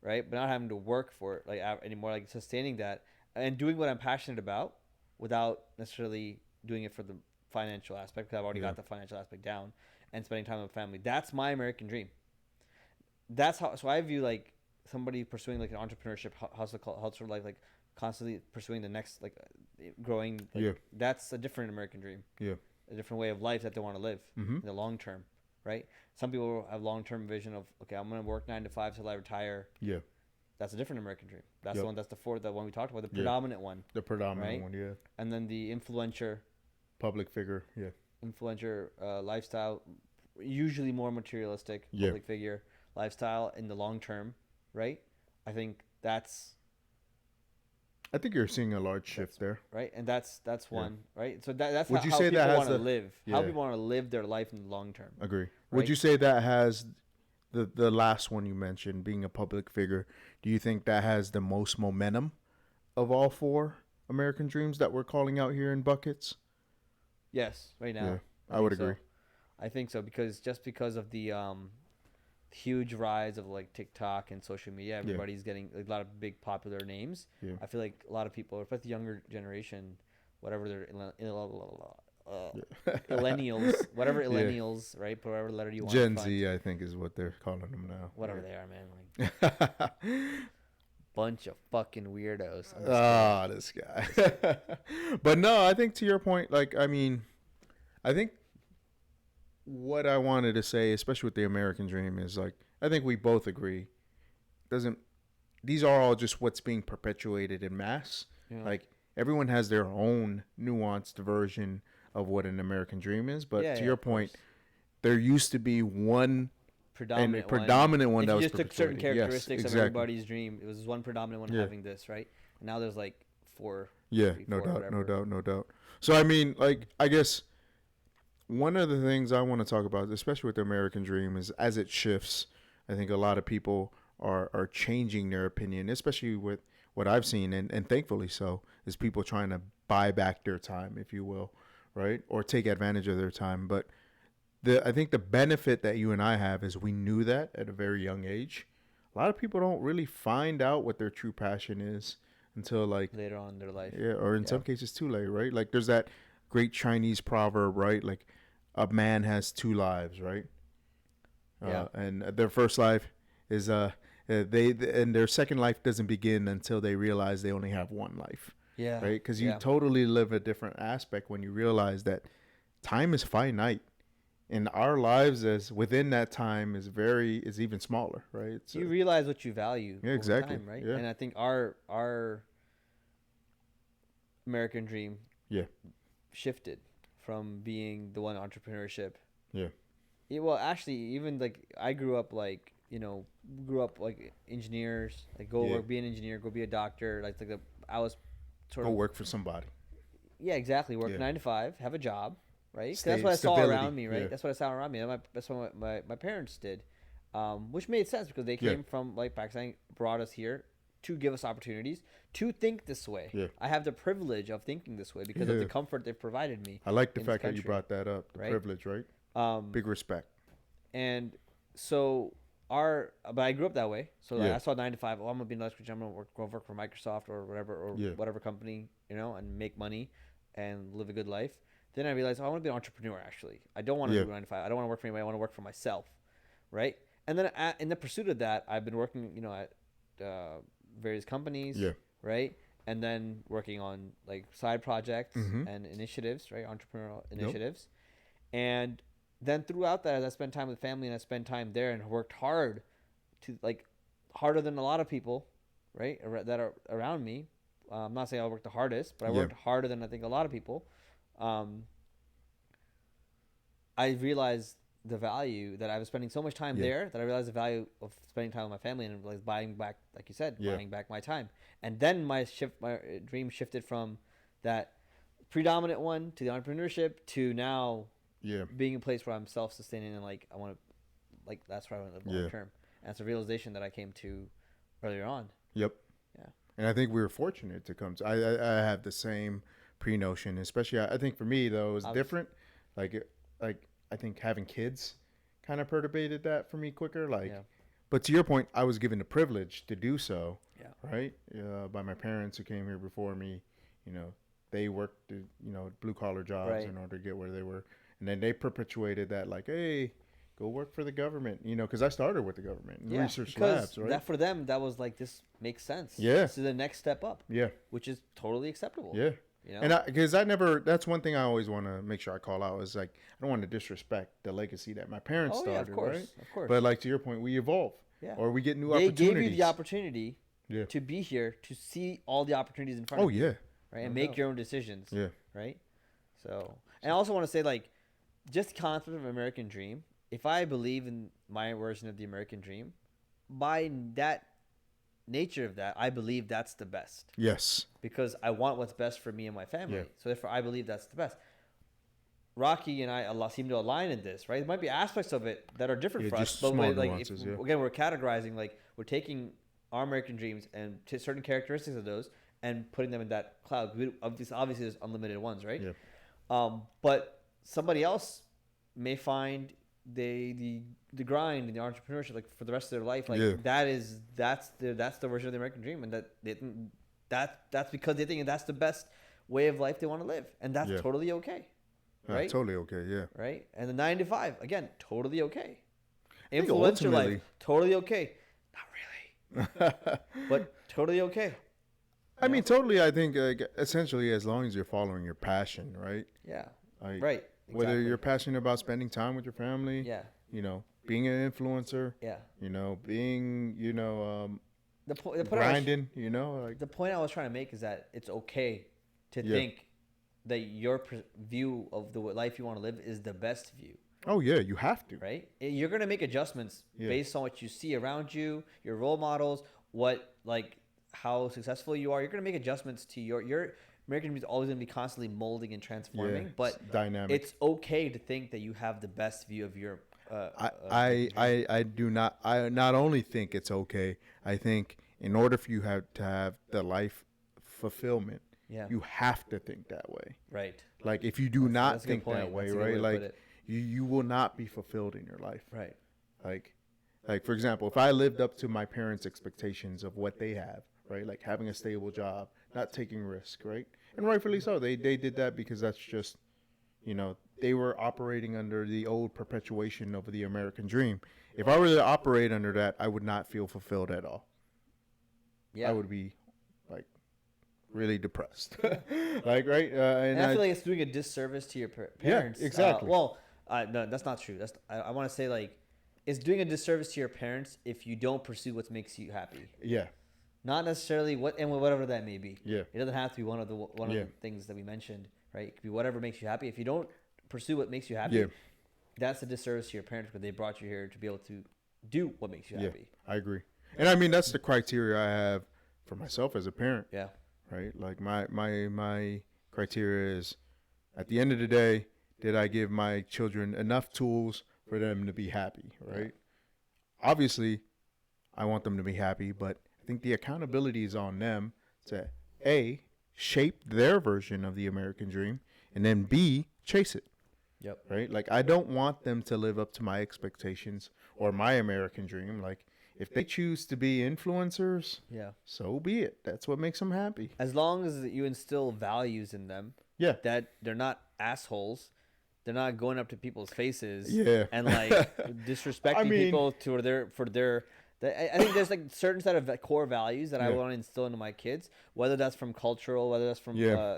Right? But not having to work for it anymore, like sustaining that and doing what I'm passionate about without necessarily doing it for the financial aspect, because I've already got the financial aspect down, and spending time with family. That's my American dream. That's how. So I view like somebody pursuing like an entrepreneurship hustle life, like constantly pursuing the next, like growing. Like, that's a different American dream. Yeah. A different way of life that they want to live in the long term, right? Some people have long term vision of, okay, I'm gonna work 9 to 5 till I retire. Yeah. that's a different American dream. That's the one. That's the one we talked about. The predominant one. The predominant one, yeah. And then the influencer. Public figure, yeah. Influencer lifestyle, usually more materialistic. Public figure lifestyle in the long term, right? I think you're seeing a large shift there, right? And that's one, right? So that's Would how, you how say people that want to live. How people want to live their life in the long term. Agree. Right? Would you say that has the last one you mentioned, being a public figure? Do you think that has the most momentum of all four American dreams that we're calling out here in buckets? Yes, right now. Yeah, I would agree. I think so because of the huge rise of like TikTok and social media, everybody's getting a lot of big popular names. Yeah. I feel like a lot of people, especially the younger generation, whatever they're millennials, whatever millennials, right? Put whatever letter you want. Gen Z, I think, is what they're calling them now. Whatever they are, man. Like, bunch of fucking weirdos. This guy. But no, I think to your point, like, I mean, I think what I wanted to say, especially with the American dream, is like, I think we both agree. These are all just what's being perpetuated in mass. Yeah. Like, everyone has their own nuanced version of what an American dream is. But to your point, there used to be one predominant one that was just took certain characteristics of everybody's dream. It was one predominant one having this, right? And now there's like four. Yeah, no doubt. So I mean, like, I guess one of the things I want to talk about, especially with the American dream, is as it shifts, I think a lot of people are changing their opinion, especially with what I've seen, and thankfully so, is people trying to buy back their time, if you will, right? Or take advantage of their time. But I think the benefit that you and I have is we knew that at a very young age. A lot of people don't really find out what their true passion is until like later on in their life. Yeah, or in some cases too late, right? Like there's that great Chinese proverb, right? Like a man has two lives, right? And their first life is and their second life doesn't begin until they realize they only have one life. Yeah. Right? Because you totally live a different aspect when you realize that time is finite. And our lives as within that time is even smaller, right? So you realize what you value. Yeah, exactly. Time, right? Yeah. And I think our American dream shifted from being the one entrepreneurship. Yeah. Well, actually, even like I grew up like engineers, like go work, be an engineer, go be a doctor. I was sort of work for somebody. Yeah, exactly. Work 9 to 5, have a job. Right? That's what I saw around me, right? Yeah. That's what I saw around me. That's what my parents did, which made sense because they came from like Pakistan, brought us here to give us opportunities to think this way. Yeah. I have the privilege of thinking this way because of the comfort they've provided me. I like the fact that you brought that up, the privilege, right? Big respect. And so but I grew up that way. So I saw 9 to 5. Oh, I'm gonna be an electrician. I'm gonna work for Microsoft or whatever company, and make money and live a good life. Then I realized, I want to be an entrepreneur, actually. I don't want to do 9 to 5. I don't want to work for anybody. I want to work for myself, right? And then in the pursuit of that, I've been working, at various companies, right? And then working on, like, side projects and initiatives, right? Entrepreneurial initiatives. And then throughout that, as I spent time with family and I spent time there and worked hard harder than a lot of people, right, that are around me. I'm not saying I worked the hardest, but I worked harder than I think a lot of people. I realized the value that I was spending so much time there that I realized the value of spending time with my family and like buying back, like you said, buying back my time. And then my dream shifted from that predominant one to the entrepreneurship to now being a place where I'm self-sustaining and like I want to, like that's where I want to live long term. And it's a realization that I came to earlier on. Yep. Yeah. And I think we were fortunate to come to. I have the same pre-notion, especially I think for me though it was different. Like I think having kids kind of perturbated that for me quicker. But to your point, I was given the privilege to do so. Yeah. Right. By my parents who came here before me. They worked blue collar jobs in order to get where they were, and then they perpetuated that like, hey, go work for the government. Because I started with the government and research labs. Right. That for them that was like this makes sense. Yeah. This is the next step up. Yeah. Which is totally acceptable. Yeah. And that's one thing I always want to make sure I call out is like, I don't want to disrespect the legacy that my parents started, of course, right? Of course. But like to your point, we evolve or we get new opportunities. They gave you the opportunity to be here, to see all the opportunities in front of you. Right. And make your own decisions. Yeah. Right. So, and I also want to say, like, just the concept of American dream. If I believe in my version of the American dream, by that nature of that, I believe that's the best. Yes. Because I want what's best for me and my family. Yeah. So therefore, I believe that's the best. Rocky and I seem to align in this, right? There might be aspects of it that are different for us, but again, we're categorizing, like, we're taking our American dreams and certain characteristics of those and putting them in that cloud. Obviously, there's unlimited ones, right? Yeah. But somebody else may find the grind and the entrepreneurship, like, for the rest of their life, like, that's the version of the American dream, and that's because they think that's the best way of life they want to live, and that's totally okay. Right? Totally okay, yeah. Right? And the 9 to 5, again, totally okay. Influencer life, totally okay. Not really. But totally okay. I mean, totally, I think, essentially, as long as you're following your passion, right? Yeah. Right. Exactly. Whether you're passionate about spending time with your family, you know, being an influencer, you know, being, you know, grinding, you know. Like, the point I was trying to make is that it's okay to think that your view of the life you want to live is the best view. Oh, yeah, you have to. Right? You're going to make adjustments based on what you see around you, your role models, how successful you are. You're going to make adjustments to your American dream is always going to be constantly molding and transforming, but dynamic. It's okay to think that you have the best view of your I do not. I not only think it's okay. I think in order for you to have the life fulfillment, you have to think that way. Right. Like, if you do not think that way, right? Like, you will not be fulfilled in your life. Right. Like for example, if I lived up to my parents' expectations of what they have, right? Like having a stable job, not taking risk, right? And rightfully so. They did that because that's just, you know, they were operating under the old perpetuation of the American dream. If I were to operate under that, I would not feel fulfilled at all. Yeah. I would be, like, really depressed. Like, right? And I feel like it's doing a disservice to your parents. Yeah, exactly. No, that's not true. I want to say, like, it's doing a disservice to your parents if you don't pursue what makes you happy. Yeah. Not necessarily whatever that may be. Yeah. It doesn't have to be one of the things that we mentioned, right? It could be whatever makes you happy. If you don't pursue what makes you happy, that's a disservice to your parents, because they brought you here to be able to do what makes you happy. I agree. And I mean, that's the criteria I have for myself as a parent. Yeah. Right? Like, my criteria is, at the end of the day, did I give my children enough tools for them to be happy, right? Yeah. Obviously, I want them to be happy, but I think the accountability is on them to, A, shape their version of the American dream, and then B, chase it. Yep. Right? Like, I don't want them to live up to my expectations or my American dream. Like, if they choose to be influencers, so be it. That's what makes them happy. As long as you instill values in them, that they're not assholes, they're not going up to people's faces, and like disrespecting people for their. I think there's like certain set of core values that I want to instill into my kids, whether that's from cultural, whether that's from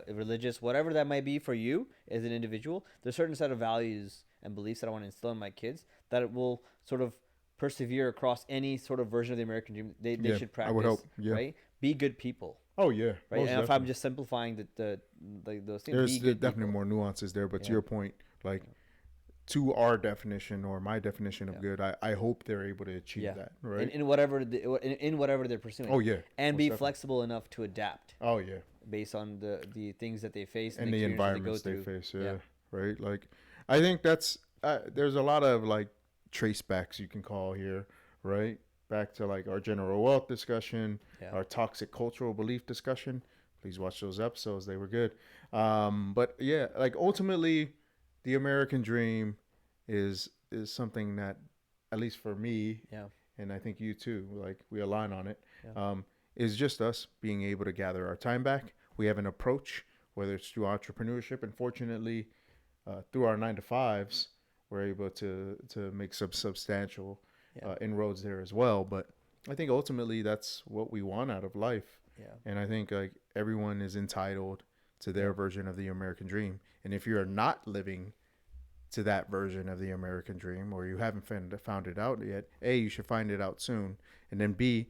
religious, whatever that might be for you as an individual. There's a certain set of values and beliefs that I want to instill in my kids that it will sort of persevere across any sort of version of the American dream they should practice. I would hope, right? Be good people. Oh yeah, right. And definitely. If I'm just simplifying those things, there's definitely more nuances there. But to your point, like, to our definition or my definition of good, I hope they're able to achieve that, right? In whatever they're pursuing. Oh yeah, and be flexible enough to adapt. Oh yeah, based on the things that they face and the environments they face. Yeah, right. Like, I think that's there's a lot of, like, trace backs you can call here, right? Back to, like, our general wealth discussion, our toxic cultural belief discussion. Please watch those episodes; they were good. But yeah, like, ultimately, the American dream is something that, at least for me, and I think you too, like, we align on it. Is just us being able to gather our time back. We have an approach, whether it's through entrepreneurship, and fortunately, through our 9 to 5s. We're able to make some substantial inroads there as well. But I think ultimately that's what we want out of life. Yeah. And I think, like, everyone is entitled to their version of the American dream. And if you're not living to that version of the American dream, or you haven't found it out yet, A, you should find it out soon. And then B,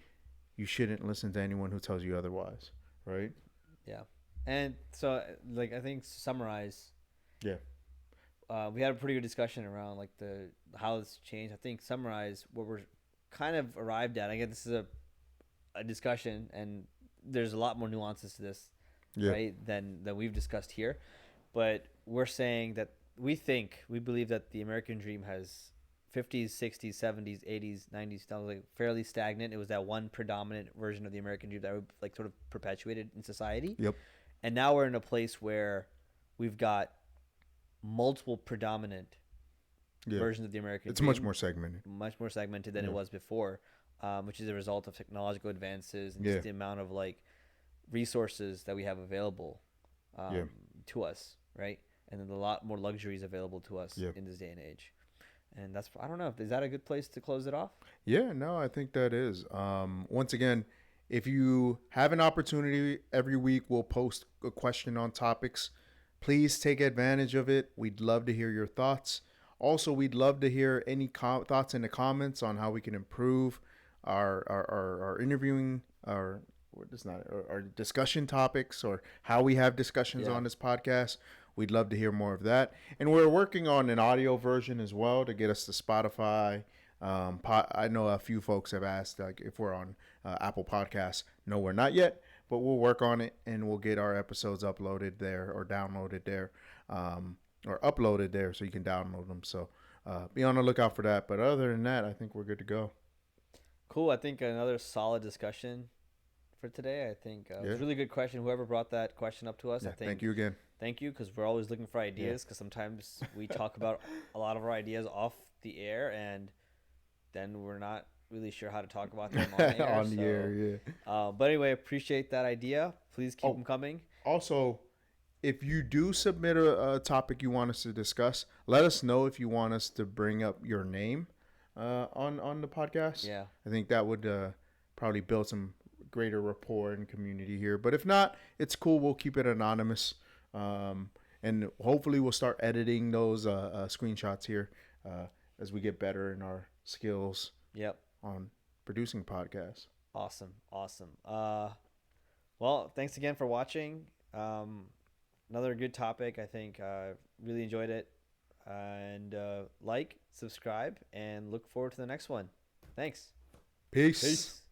you shouldn't listen to anyone who tells you otherwise, right? Yeah. And so, like, I think to summarize, yeah, we had a pretty good discussion around like the how it's changed. I think summarize what we're kind of arrived at. I guess this is a discussion, and there's a lot more nuances to this, right? Than we've discussed here. But we're saying that we believe that the American dream has 50s, 60s, 70s, 80s, 90s, like fairly stagnant. It was that one predominant version of the American dream that would like sort of perpetuated in society. Yep. And now we're in a place where we've got multiple predominant versions of the American dream. It's much more segmented than it was before, which is a result of technological advances and just the amount of like resources that we have available to us, right? And then a lot more luxuries available to us in this day and age. And that's, I don't know, is that a good place to close it off? Yeah, no, I think that is. Once again, if you have an opportunity, every week we'll post a question on topics. Please take advantage of it. We'd love to hear your thoughts. Also, we'd love to hear any thoughts in the comments on how we can improve our interviewing, our discussion topics, or how we have discussions on this podcast. We'd love to hear more of that. And we're working on an audio version as well to get us to Spotify. I know a few folks have asked like if we're on Apple Podcasts. No, we're not yet, but we'll work on it and we'll get our episodes uploaded there or downloaded there, or uploaded there so you can download them. So be on the lookout for that. But other than that, I think we're good to go. Cool. I think another solid discussion for today. I think it was a really good question. Whoever brought that question up to us, I think. Thank you again. Thank you, because we're always looking for ideas, because sometimes we talk about a lot of our ideas off the air, and then we're not really sure how to talk about them on the air. But anyway, appreciate that idea. Please keep them coming. Also, if you do submit a topic you want us to discuss, let us know if you want us to bring up your name on the podcast. Yeah. I think that would probably build some greater rapport and community here. But if not, it's cool. We'll keep it anonymous. And hopefully we'll start editing those screenshots here as we get better in our skills on producing podcasts. Awesome. Well, thanks again for watching. Another good topic. I think really enjoyed it. And like, subscribe, and look forward to the next one. Thanks. Peace.